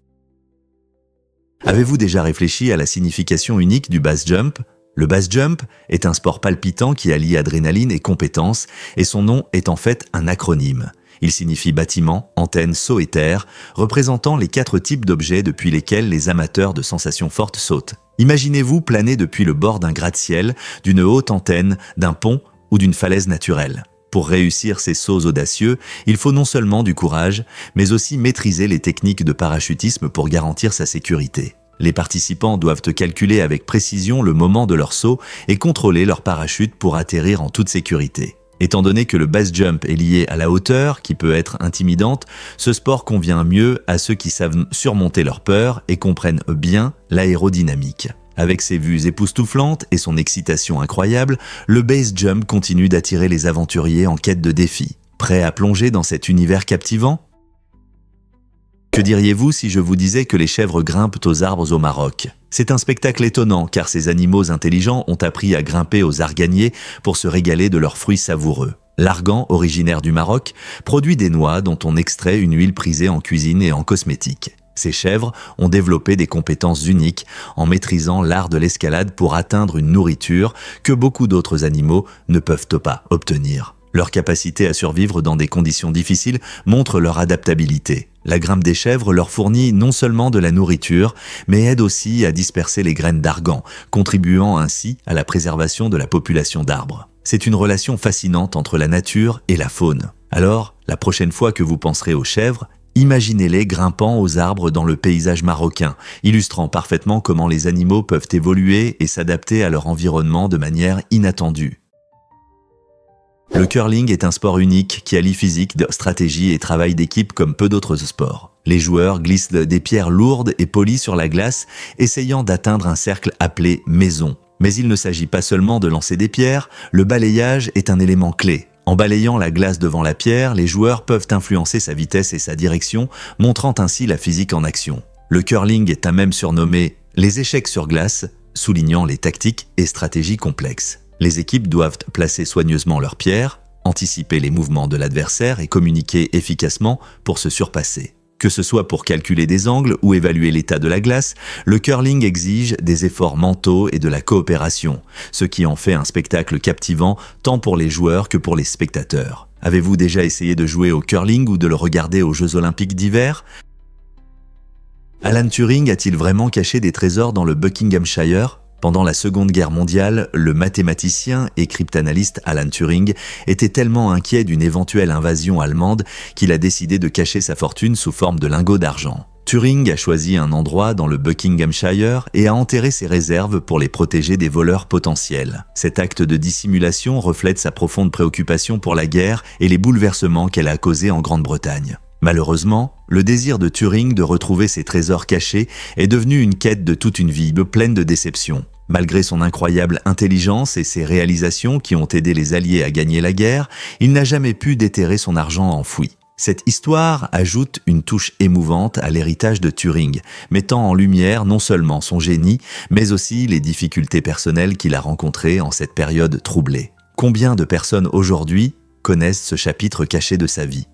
[SPEAKER 1] Avez-vous déjà réfléchi à la signification unique du base jump ? Le base jump est un sport palpitant qui allie adrénaline et compétence, et son nom est en fait un acronyme. Il signifie bâtiment, antenne, saut et terre, représentant les 4 types d'objets depuis lesquels les amateurs de sensations fortes sautent. Imaginez-vous planer depuis le bord d'un gratte-ciel, d'une haute antenne, d'un pont ou d'une falaise naturelle. Pour réussir ces sauts audacieux, il faut non seulement du courage, mais aussi maîtriser les techniques de parachutisme pour garantir sa sécurité. Les participants doivent calculer avec précision le moment de leur saut et contrôler leur parachute pour atterrir en toute sécurité. Étant donné que le base jump est lié à la hauteur, qui peut être intimidante, ce sport convient mieux à ceux qui savent surmonter leur peur et comprennent bien l'aérodynamique. Avec ses vues époustouflantes et son excitation incroyable, le base jump continue d'attirer les aventuriers en quête de défis. Prêts à plonger dans cet univers captivant ? Que diriez-vous si je vous disais que les chèvres grimpent aux arbres au Maroc ? C'est un spectacle étonnant car ces animaux intelligents ont appris à grimper aux arganiers pour se régaler de leurs fruits savoureux. L'argan, originaire du Maroc, produit des noix dont on extrait une huile prisée en cuisine et en cosmétique. Ces chèvres ont développé des compétences uniques en maîtrisant l'art de l'escalade pour atteindre une nourriture que beaucoup d'autres animaux ne peuvent pas obtenir. Leur capacité à survivre dans des conditions difficiles montre leur adaptabilité. La grimpe des chèvres leur fournit non seulement de la nourriture, mais aide aussi à disperser les graines d'argan, contribuant ainsi à la préservation de la population d'arbres. C'est une relation fascinante entre la nature et la faune. Alors, la prochaine fois que vous penserez aux chèvres, imaginez-les grimpant aux arbres dans le paysage marocain, illustrant parfaitement comment les animaux peuvent évoluer et s'adapter à leur environnement de manière inattendue. Le curling est un sport unique qui allie physique, stratégie et travail d'équipe comme peu d'autres sports. Les joueurs glissent des pierres lourdes et polies sur la glace, essayant d'atteindre un cercle appelé maison. Mais il ne s'agit pas seulement de lancer des pierres, le balayage est un élément clé. En balayant la glace devant la pierre, les joueurs peuvent influencer sa vitesse et sa direction, montrant ainsi la physique en action. Le curling est même surnommé « les échecs sur glace », soulignant les tactiques et stratégies complexes. Les équipes doivent placer soigneusement leurs pierres, anticiper les mouvements de l'adversaire et communiquer efficacement pour se surpasser. Que ce soit pour calculer des angles ou évaluer l'état de la glace, le curling exige des efforts mentaux et de la coopération, ce qui en fait un spectacle captivant tant pour les joueurs que pour les spectateurs. Avez-vous déjà essayé de jouer au curling ou de le regarder aux Jeux Olympiques d'hiver ? Alan Turing a-t-il vraiment caché des trésors dans le Buckinghamshire ? Pendant la Seconde Guerre mondiale, le mathématicien et cryptanalyste Alan Turing était tellement inquiet d'une éventuelle invasion allemande qu'il a décidé de cacher sa fortune sous forme de lingots d'argent. Turing a choisi un endroit dans le Buckinghamshire et a enterré ses réserves pour les protéger des voleurs potentiels. Cet acte de dissimulation reflète sa profonde préoccupation pour la guerre et les bouleversements qu'elle a causés en Grande-Bretagne. Malheureusement, le désir de Turing de retrouver ses trésors cachés est devenu une quête de toute une vie, pleine de déceptions. Malgré son incroyable intelligence et ses réalisations qui ont aidé les Alliés à gagner la guerre, il n'a jamais pu déterrer son argent enfoui. Cette histoire ajoute une touche émouvante à l'héritage de Turing, mettant en lumière non seulement son génie, mais aussi les difficultés personnelles qu'il a rencontrées en cette période troublée. Combien de personnes aujourd'hui connaissent ce chapitre caché de sa vie ?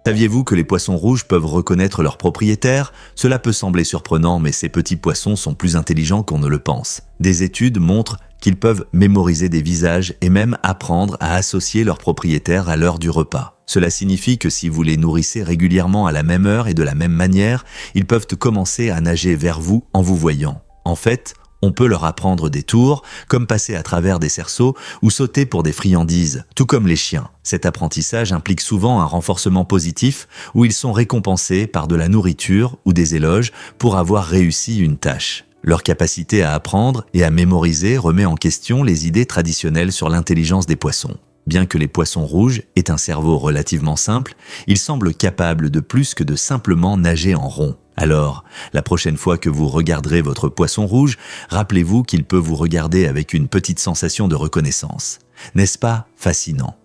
[SPEAKER 1] Saviez-vous que les poissons rouges peuvent reconnaître leurs propriétaires ? Cela peut sembler surprenant, mais ces petits poissons sont plus intelligents qu'on ne le pense. Des études montrent qu'ils peuvent mémoriser des visages et même apprendre à associer leurs propriétaires à l'heure du repas. Cela signifie que si vous les nourrissez régulièrement à la même heure et de la même manière, ils peuvent commencer à nager vers vous en vous voyant. En fait, on peut leur apprendre des tours, comme passer à travers des cerceaux ou sauter pour des friandises, tout comme les chiens. Cet apprentissage implique souvent un renforcement positif où ils sont récompensés par de la nourriture ou des éloges pour avoir réussi une tâche. Leur capacité à apprendre et à mémoriser remet en question les idées traditionnelles sur l'intelligence des poissons. Bien que les poissons rouges aient un cerveau relativement simple, ils semblent capables de plus que de simplement nager en rond. Alors, la prochaine fois que vous regarderez votre poisson rouge, rappelez-vous qu'il peut vous regarder avec une petite sensation de reconnaissance. N'est-ce pas fascinant ?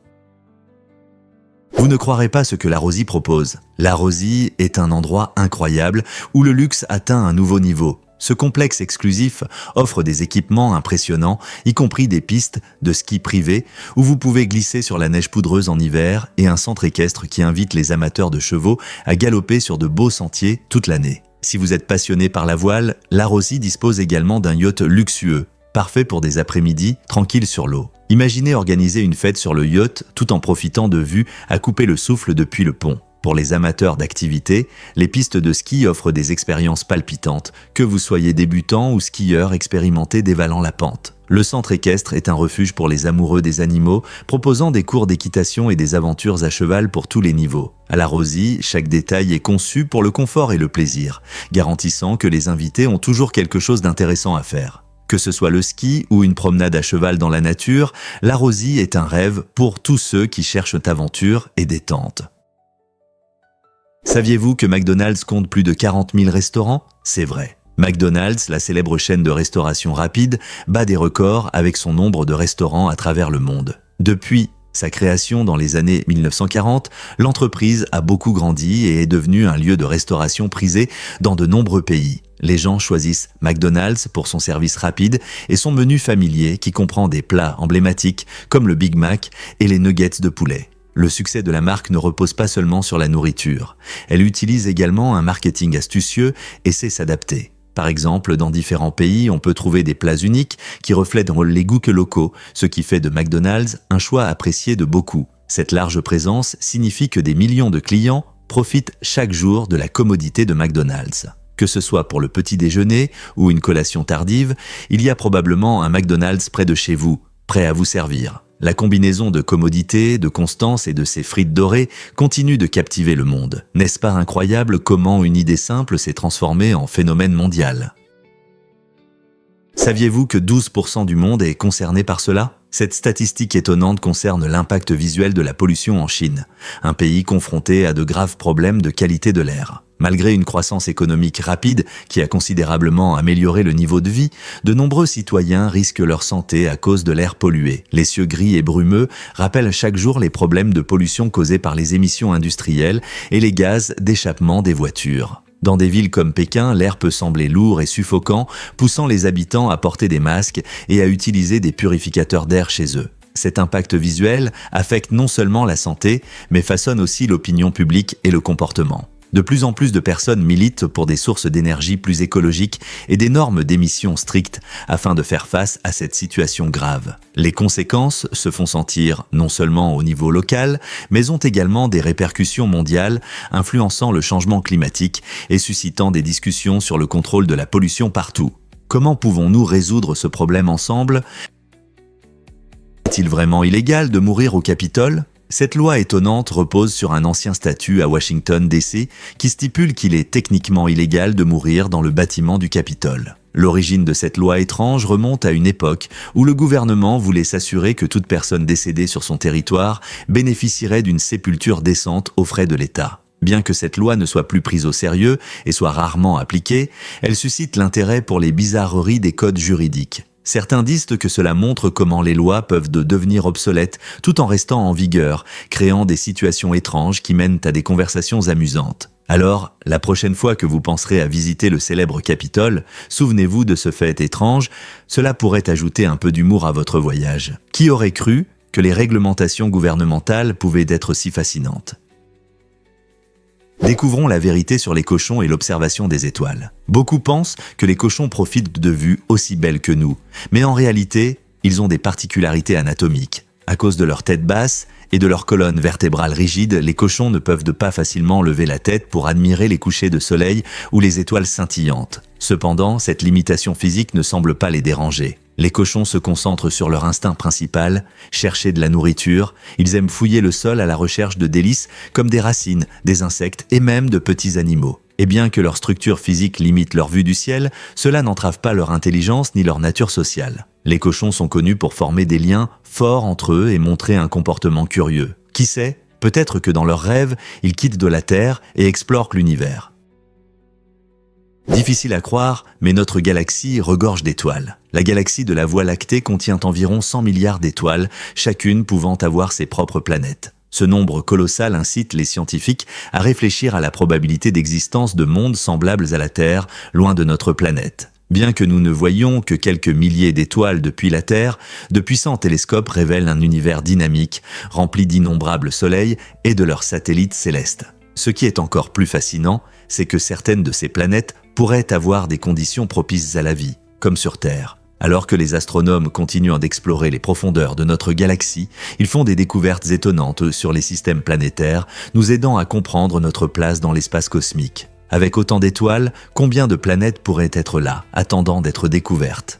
[SPEAKER 1] Vous ne croirez pas ce que la Rosie propose. La Rosie est un endroit incroyable où le luxe atteint un nouveau niveau. Ce complexe exclusif offre des équipements impressionnants, y compris des pistes de ski privées où vous pouvez glisser sur la neige poudreuse en hiver et un centre équestre qui invite les amateurs de chevaux à galoper sur de beaux sentiers toute l'année. Si vous êtes passionné par la voile, la Rosie dispose également d'un yacht luxueux, parfait pour des après-midi tranquilles sur l'eau. Imaginez organiser une fête sur le yacht tout en profitant de vues à couper le souffle depuis le pont. Pour les amateurs d'activités, les pistes de ski offrent des expériences palpitantes, que vous soyez débutant ou skieur expérimenté dévalant la pente. Le centre équestre est un refuge pour les amoureux des animaux, proposant des cours d'équitation et des aventures à cheval pour tous les niveaux. À la Rosie, chaque détail est conçu pour le confort et le plaisir, garantissant que les invités ont toujours quelque chose d'intéressant à faire. Que ce soit le ski ou une promenade à cheval dans la nature, la Rosie est un rêve pour tous ceux qui cherchent aventure et détente. Saviez-vous que McDonald's compte plus de 40 000 restaurants ? C'est vrai. McDonald's, la célèbre chaîne de restauration rapide, bat des records avec son nombre de restaurants à travers le monde. Depuis sa création dans les années 1940, l'entreprise a beaucoup grandi et est devenue un lieu de restauration prisé dans de nombreux pays. Les gens choisissent McDonald's pour son service rapide et son menu familier qui comprend des plats emblématiques comme le Big Mac et les nuggets de poulet. Le succès de la marque ne repose pas seulement sur la nourriture. Elle utilise également un marketing astucieux et sait s'adapter. Par exemple, dans différents pays, on peut trouver des plats uniques qui reflètent les goûts locaux, ce qui fait de McDonald's un choix apprécié de beaucoup. Cette large présence signifie que des millions de clients profitent chaque jour de la commodité de McDonald's. Que ce soit pour le petit déjeuner ou une collation tardive, il y a probablement un McDonald's près de chez vous, prêt à vous servir. La combinaison de commodité, de constance et de ses frites dorées continue de captiver le monde. N'est-ce pas incroyable comment une idée simple s'est transformée en phénomène mondial ? Saviez-vous que 12% du monde est concerné par cela ? Cette statistique étonnante concerne l'impact visuel de la pollution en Chine, un pays confronté à de graves problèmes de qualité de l'air. Malgré une croissance économique rapide qui a considérablement amélioré le niveau de vie, de nombreux citoyens risquent leur santé à cause de l'air pollué. Les cieux gris et brumeux rappellent chaque jour les problèmes de pollution causés par les émissions industrielles et les gaz d'échappement des voitures. Dans des villes comme Pékin, l'air peut sembler lourd et suffocant, poussant les habitants à porter des masques et à utiliser des purificateurs d'air chez eux. Cet impact visuel affecte non seulement la santé, mais façonne aussi l'opinion publique et le comportement. De plus en plus de personnes militent pour des sources d'énergie plus écologiques et des normes d'émissions strictes afin de faire face à cette situation grave. Les conséquences se font sentir non seulement au niveau local, mais ont également des répercussions mondiales, influençant le changement climatique et suscitant des discussions sur le contrôle de la pollution partout. Comment pouvons-nous résoudre ce problème ensemble ? Est-il vraiment illégal de mourir au Capitole ? Cette loi étonnante repose sur un ancien statut à Washington, D.C. qui stipule qu'il est techniquement illégal de mourir dans le bâtiment du Capitole. L'origine de cette loi étrange remonte à une époque où le gouvernement voulait s'assurer que toute personne décédée sur son territoire bénéficierait d'une sépulture décente aux frais de l'État. Bien que cette loi ne soit plus prise au sérieux et soit rarement appliquée, elle suscite l'intérêt pour les bizarreries des codes juridiques. Certains disent que cela montre comment les lois peuvent devenir obsolètes tout en restant en vigueur, créant des situations étranges qui mènent à des conversations amusantes. Alors, la prochaine fois que vous penserez à visiter le célèbre Capitole, souvenez-vous de ce fait étrange, cela pourrait ajouter un peu d'humour à votre voyage. Qui aurait cru que les réglementations gouvernementales pouvaient être si fascinantes ? Découvrons la vérité sur les cochons et l'observation des étoiles. Beaucoup pensent que les cochons profitent de vues aussi belles que nous, mais en réalité, ils ont des particularités anatomiques. À cause de leur tête basse et de leur colonne vertébrale rigide, les cochons ne peuvent pas facilement lever la tête pour admirer les couchers de soleil ou les étoiles scintillantes. Cependant, cette limitation physique ne semble pas les déranger. Les cochons se concentrent sur leur instinct principal, chercher de la nourriture. Ils aiment fouiller le sol à la recherche de délices comme des racines, des insectes et même de petits animaux. Et bien que leur structure physique limite leur vue du ciel, cela n'entrave pas leur intelligence ni leur nature sociale. Les cochons sont connus pour former des liens forts entre eux et montrer un comportement curieux. Qui sait, peut-être que dans leurs rêves, ils quittent de la Terre et explorent l'univers. Difficile à croire, mais notre galaxie regorge d'étoiles. La galaxie de la Voie lactée contient environ 100 milliards d'étoiles, chacune pouvant avoir ses propres planètes. Ce nombre colossal incite les scientifiques à réfléchir à la probabilité d'existence de mondes semblables à la Terre, loin de notre planète. Bien que nous ne voyions que quelques milliers d'étoiles depuis la Terre, de puissants télescopes révèlent un univers dynamique, rempli d'innombrables soleils et de leurs satellites célestes. Ce qui est encore plus fascinant, c'est que certaines de ces planètes pourraient avoir des conditions propices à la vie, comme sur Terre. Alors que les astronomes continuent d'explorer les profondeurs de notre galaxie, ils font des découvertes étonnantes sur les systèmes planétaires, nous aidant à comprendre notre place dans l'espace cosmique. Avec autant d'étoiles, combien de planètes pourraient être là, attendant d'être découvertes ?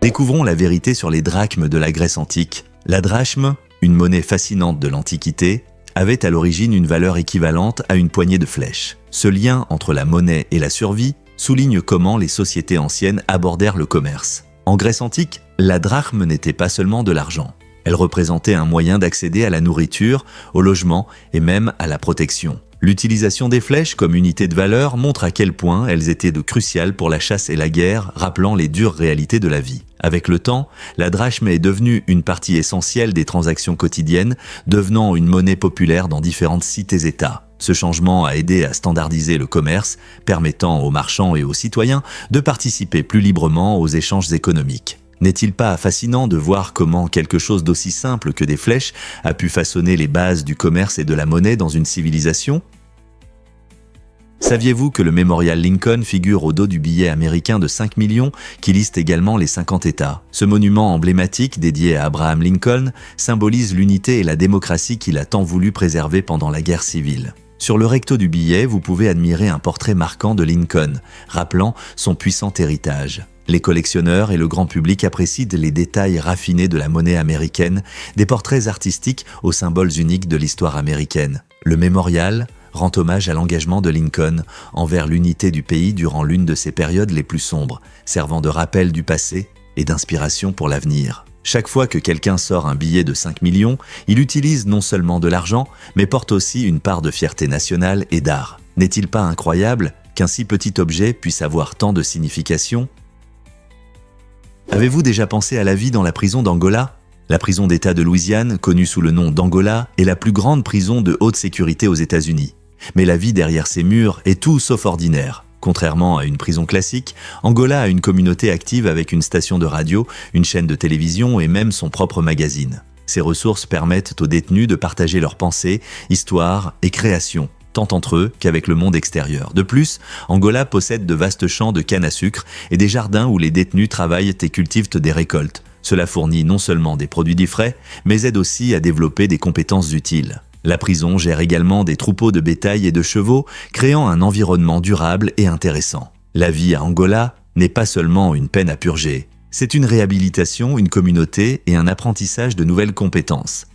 [SPEAKER 1] Découvrons la vérité sur les drachmes de la Grèce antique. La drachme, une monnaie fascinante de l'Antiquité, avait à l'origine une valeur équivalente à une poignée de flèches. Ce lien entre la monnaie et la survie souligne comment les sociétés anciennes abordèrent le commerce. En Grèce antique, la drachme n'était pas seulement de l'argent. Elle représentait un moyen d'accéder à la nourriture, au logement et même à la protection. L'utilisation des flèches comme unité de valeur montre à quel point elles étaient cruciales pour la chasse et la guerre, rappelant les dures réalités de la vie. Avec le temps, la drachme est devenue une partie essentielle des transactions quotidiennes, devenant une monnaie populaire dans différentes cités-États. Ce changement a aidé à standardiser le commerce, permettant aux marchands et aux citoyens de participer plus librement aux échanges économiques. N'est-il pas fascinant de voir comment quelque chose d'aussi simple que des flèches a pu façonner les bases du commerce et de la monnaie dans une civilisation ? Saviez-vous que le mémorial Lincoln figure au dos du billet américain de 5 millions qui liste également les 50 États ? Ce monument emblématique dédié à Abraham Lincoln symbolise l'unité et la démocratie qu'il a tant voulu préserver pendant la guerre civile. Sur le recto du billet, vous pouvez admirer un portrait marquant de Lincoln, rappelant son puissant héritage. Les collectionneurs et le grand public apprécient les détails raffinés de la monnaie américaine, des portraits artistiques aux symboles uniques de l'histoire américaine. Le mémorial rend hommage à l'engagement de Lincoln envers l'unité du pays durant l'une de ses périodes les plus sombres, servant de rappel du passé et d'inspiration pour l'avenir. Chaque fois que quelqu'un sort un billet de 5 millions, il utilise non seulement de l'argent, mais porte aussi une part de fierté nationale et d'art. N'est-il pas incroyable qu'un si petit objet puisse avoir tant de signification ? Avez-vous déjà pensé à la vie dans la prison d'Angola ? La prison d'État de Louisiane, connue sous le nom d'Angola, est la plus grande prison de haute sécurité aux États-Unis. Mais la vie derrière ces murs est tout sauf ordinaire. Contrairement à une prison classique, Angola a une communauté active avec une station de radio, une chaîne de télévision et même son propre magazine. Ces ressources permettent aux détenus de partager leurs pensées, histoires et créations. tant entre eux qu'avec le monde extérieur. De plus, Angola possède de vastes champs de canne à sucre et des jardins où les détenus travaillent et cultivent des récoltes. Cela fournit non seulement des produits dits frais, mais aide aussi à développer des compétences utiles. La prison gère également des troupeaux de bétail et de chevaux, créant un environnement durable et intéressant. La vie à Angola n'est pas seulement une peine à purger. C'est une réhabilitation, une communauté et un apprentissage de nouvelles compétences.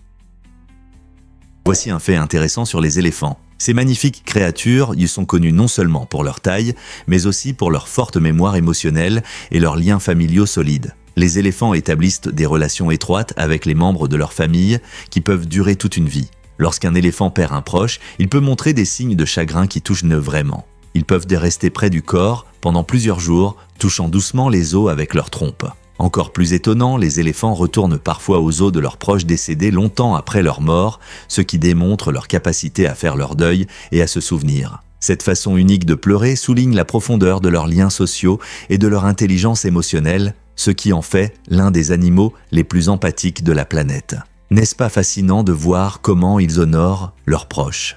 [SPEAKER 1] Voici un fait intéressant sur les éléphants. Ces magnifiques créatures y sont connues non seulement pour leur taille, mais aussi pour leur forte mémoire émotionnelle et leurs liens familiaux solides. Les éléphants établissent des relations étroites avec les membres de leur famille qui peuvent durer toute une vie. Lorsqu'un éléphant perd un proche, il peut montrer des signes de chagrin qui touchent vraiment. Ils peuvent rester près du corps pendant plusieurs jours, touchant doucement les os avec leur trompe. Encore plus étonnant, les éléphants retournent parfois aux os de leurs proches décédés longtemps après leur mort, ce qui démontre leur capacité à faire leur deuil et à se souvenir. Cette façon unique de pleurer souligne la profondeur de leurs liens sociaux et de leur intelligence émotionnelle, ce qui en fait l'un des animaux les plus empathiques de la planète. N'est-ce pas fascinant de voir comment ils honorent leurs proches ?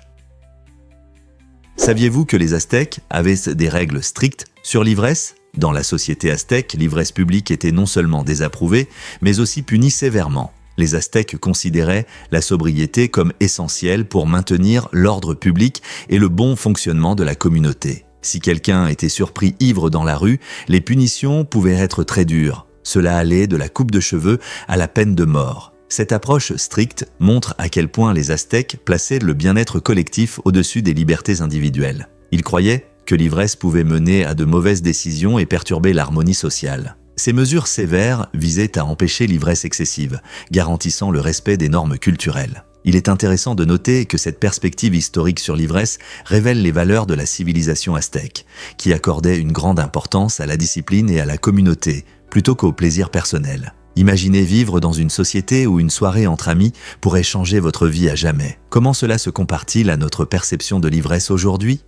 [SPEAKER 1] Saviez-vous que les Aztèques avaient des règles strictes sur l'ivresse ? Dans la société aztèque, l'ivresse publique était non seulement désapprouvée, mais aussi punie sévèrement. Les Aztèques considéraient la sobriété comme essentielle pour maintenir l'ordre public et le bon fonctionnement de la communauté. Si quelqu'un était surpris ivre dans la rue, les punitions pouvaient être très dures. Cela allait de la coupe de cheveux à la peine de mort. Cette approche stricte montre à quel point les Aztèques plaçaient le bien-être collectif au-dessus des libertés individuelles. Ils croyaient que l'ivresse pouvait mener à de mauvaises décisions et perturber l'harmonie sociale. Ces mesures sévères visaient à empêcher l'ivresse excessive, garantissant le respect des normes culturelles. Il est intéressant de noter que cette perspective historique sur l'ivresse révèle les valeurs de la civilisation aztèque, qui accordait une grande importance à la discipline et à la communauté, plutôt qu'au plaisir personnel. Imaginez vivre dans une société où une soirée entre amis pourrait changer votre vie à jamais. Comment cela se compare-t-il à notre perception de l'ivresse aujourd'hui ?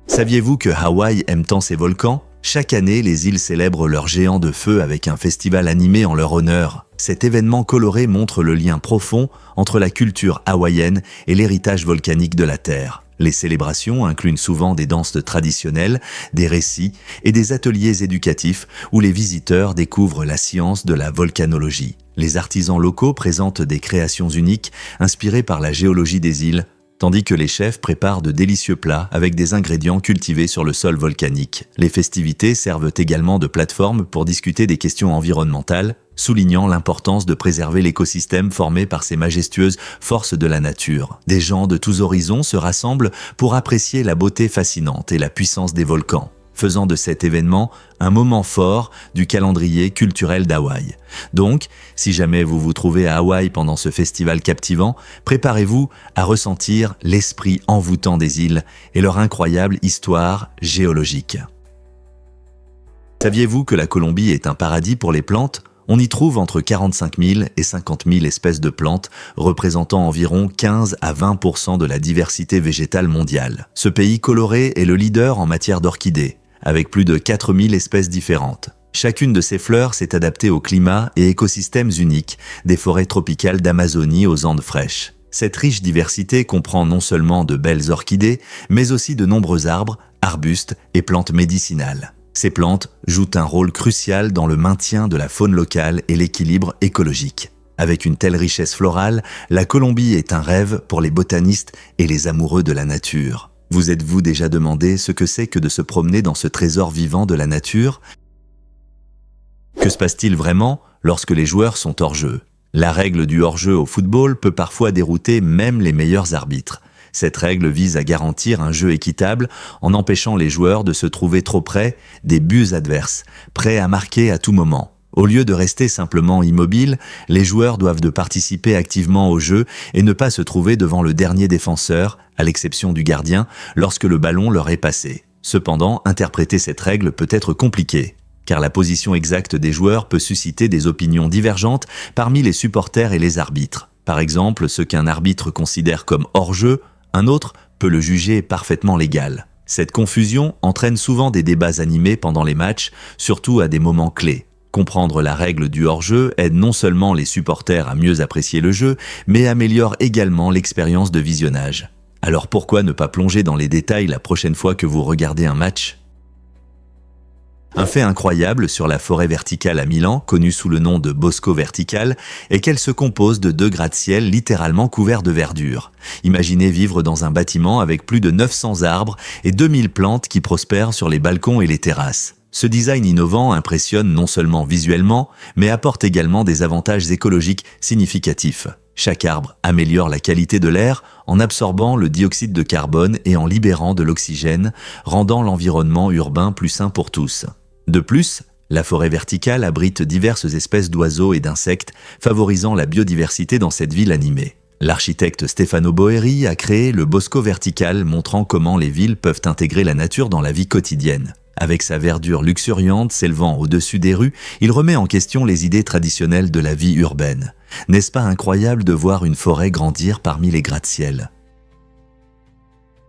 [SPEAKER 1] Saviez-vous que Hawaï aime tant ses volcans ? Chaque année, les îles célèbrent leurs géants de feu avec un festival animé en leur honneur. Cet événement coloré montre le lien profond entre la culture hawaïenne et l'héritage volcanique de la Terre. Les célébrations incluent souvent des danses traditionnelles, des récits et des ateliers éducatifs où les visiteurs découvrent la science de la volcanologie. Les artisans locaux présentent des créations uniques inspirées par la géologie des îles, tandis que les chefs préparent de délicieux plats avec des ingrédients cultivés sur le sol volcanique. Les festivités servent également de plateforme pour discuter des questions environnementales, soulignant l'importance de préserver l'écosystème formé par ces majestueuses forces de la nature. Des gens de tous horizons se rassemblent pour apprécier la beauté fascinante et la puissance des volcans, faisant de cet événement un moment fort du calendrier culturel d'Hawaï. Donc, si jamais vous vous trouvez à Hawaï pendant ce festival captivant, préparez-vous à ressentir l'esprit envoûtant des îles et leur incroyable histoire géologique. Saviez-vous que la Colombie est un paradis pour les plantes ? On y trouve entre 45 000 et 50 000 espèces de plantes, représentant environ 15 à 20% de la diversité végétale mondiale. Ce pays coloré est le leader en matière d'orchidées, avec plus de 4 000 espèces différentes. Chacune de ces fleurs s'est adaptée au climat et écosystèmes uniques des forêts tropicales d'Amazonie aux Andes fraîches. Cette riche diversité comprend non seulement de belles orchidées, mais aussi de nombreux arbres, arbustes et plantes médicinales. Ces plantes jouent un rôle crucial dans le maintien de la faune locale et l'équilibre écologique. Avec une telle richesse florale, la Colombie est un rêve pour les botanistes et les amoureux de la nature. Vous êtes-vous déjà demandé ce que c'est que de se promener dans ce trésor vivant de la nature ? Que se passe-t-il vraiment lorsque les joueurs sont hors jeu ? La règle du hors-jeu au football peut parfois dérouter même les meilleurs arbitres. Cette règle vise à garantir un jeu équitable en empêchant les joueurs de se trouver trop près des buts adverses, prêts à marquer à tout moment. Au lieu de rester simplement immobiles, les joueurs doivent participer activement au jeu et ne pas se trouver devant le dernier défenseur, à l'exception du gardien, lorsque le ballon leur est passé. Cependant, interpréter cette règle peut être compliqué, car la position exacte des joueurs peut susciter des opinions divergentes parmi les supporters et les arbitres. Par exemple, ce qu'un arbitre considère comme hors-jeu, un autre peut le juger parfaitement légal. Cette confusion entraîne souvent des débats animés pendant les matchs, surtout à des moments clés. Comprendre la règle du hors-jeu aide non seulement les supporters à mieux apprécier le jeu, mais améliore également l'expérience de visionnage. Alors pourquoi ne pas plonger dans les détails la prochaine fois que vous regardez un match ? Un fait incroyable sur la forêt verticale à Milan, connue sous le nom de Bosco Verticale, est qu'elle se compose de 2 gratte-ciel littéralement couverts de verdure. Imaginez vivre dans un bâtiment avec plus de 900 arbres et 2000 plantes qui prospèrent sur les balcons et les terrasses. Ce design innovant impressionne non seulement visuellement, mais apporte également des avantages écologiques significatifs. Chaque arbre améliore la qualité de l'air en absorbant le dioxyde de carbone et en libérant de l'oxygène, rendant l'environnement urbain plus sain pour tous. De plus, la forêt verticale abrite diverses espèces d'oiseaux et d'insectes, favorisant la biodiversité dans cette ville animée. L'architecte Stefano Boeri a créé le Bosco Verticale, montrant comment les villes peuvent intégrer la nature dans la vie quotidienne. Avec sa verdure luxuriante s'élevant au-dessus des rues, il remet en question les idées traditionnelles de la vie urbaine. N'est-ce pas incroyable de voir une forêt grandir parmi les gratte-ciel ?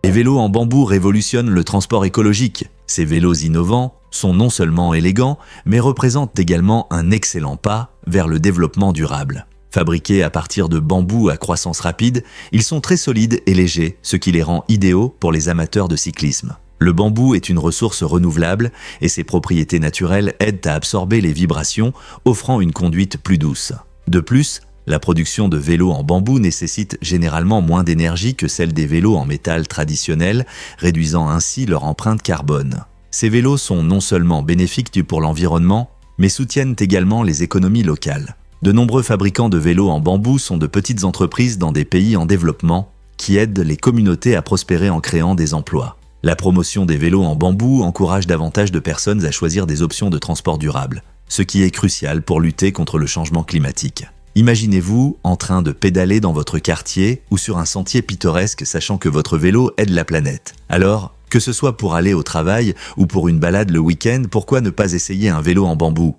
[SPEAKER 1] Les vélos en bambou révolutionnent le transport écologique. Ces vélos innovants sont non seulement élégants, mais représentent également un excellent pas vers le développement durable. Fabriqués à partir de bambou à croissance rapide, ils sont très solides et légers, ce qui les rend idéaux pour les amateurs de cyclisme. Le bambou est une ressource renouvelable et ses propriétés naturelles aident à absorber les vibrations, offrant une conduite plus douce. De plus, la production de vélos en bambou nécessite généralement moins d'énergie que celle des vélos en métal traditionnels, réduisant ainsi leur empreinte carbone. Ces vélos sont non seulement bénéfiques pour l'environnement, mais soutiennent également les économies locales. De nombreux fabricants de vélos en bambou sont de petites entreprises dans des pays en développement qui aident les communautés à prospérer en créant des emplois. La promotion des vélos en bambou encourage davantage de personnes à choisir des options de transport durable, ce qui est crucial pour lutter contre le changement climatique. Imaginez-vous en train de pédaler dans votre quartier ou sur un sentier pittoresque sachant que votre vélo aide la planète. Alors, que ce soit pour aller au travail ou pour une balade le week-end, pourquoi ne pas essayer un vélo en bambou ?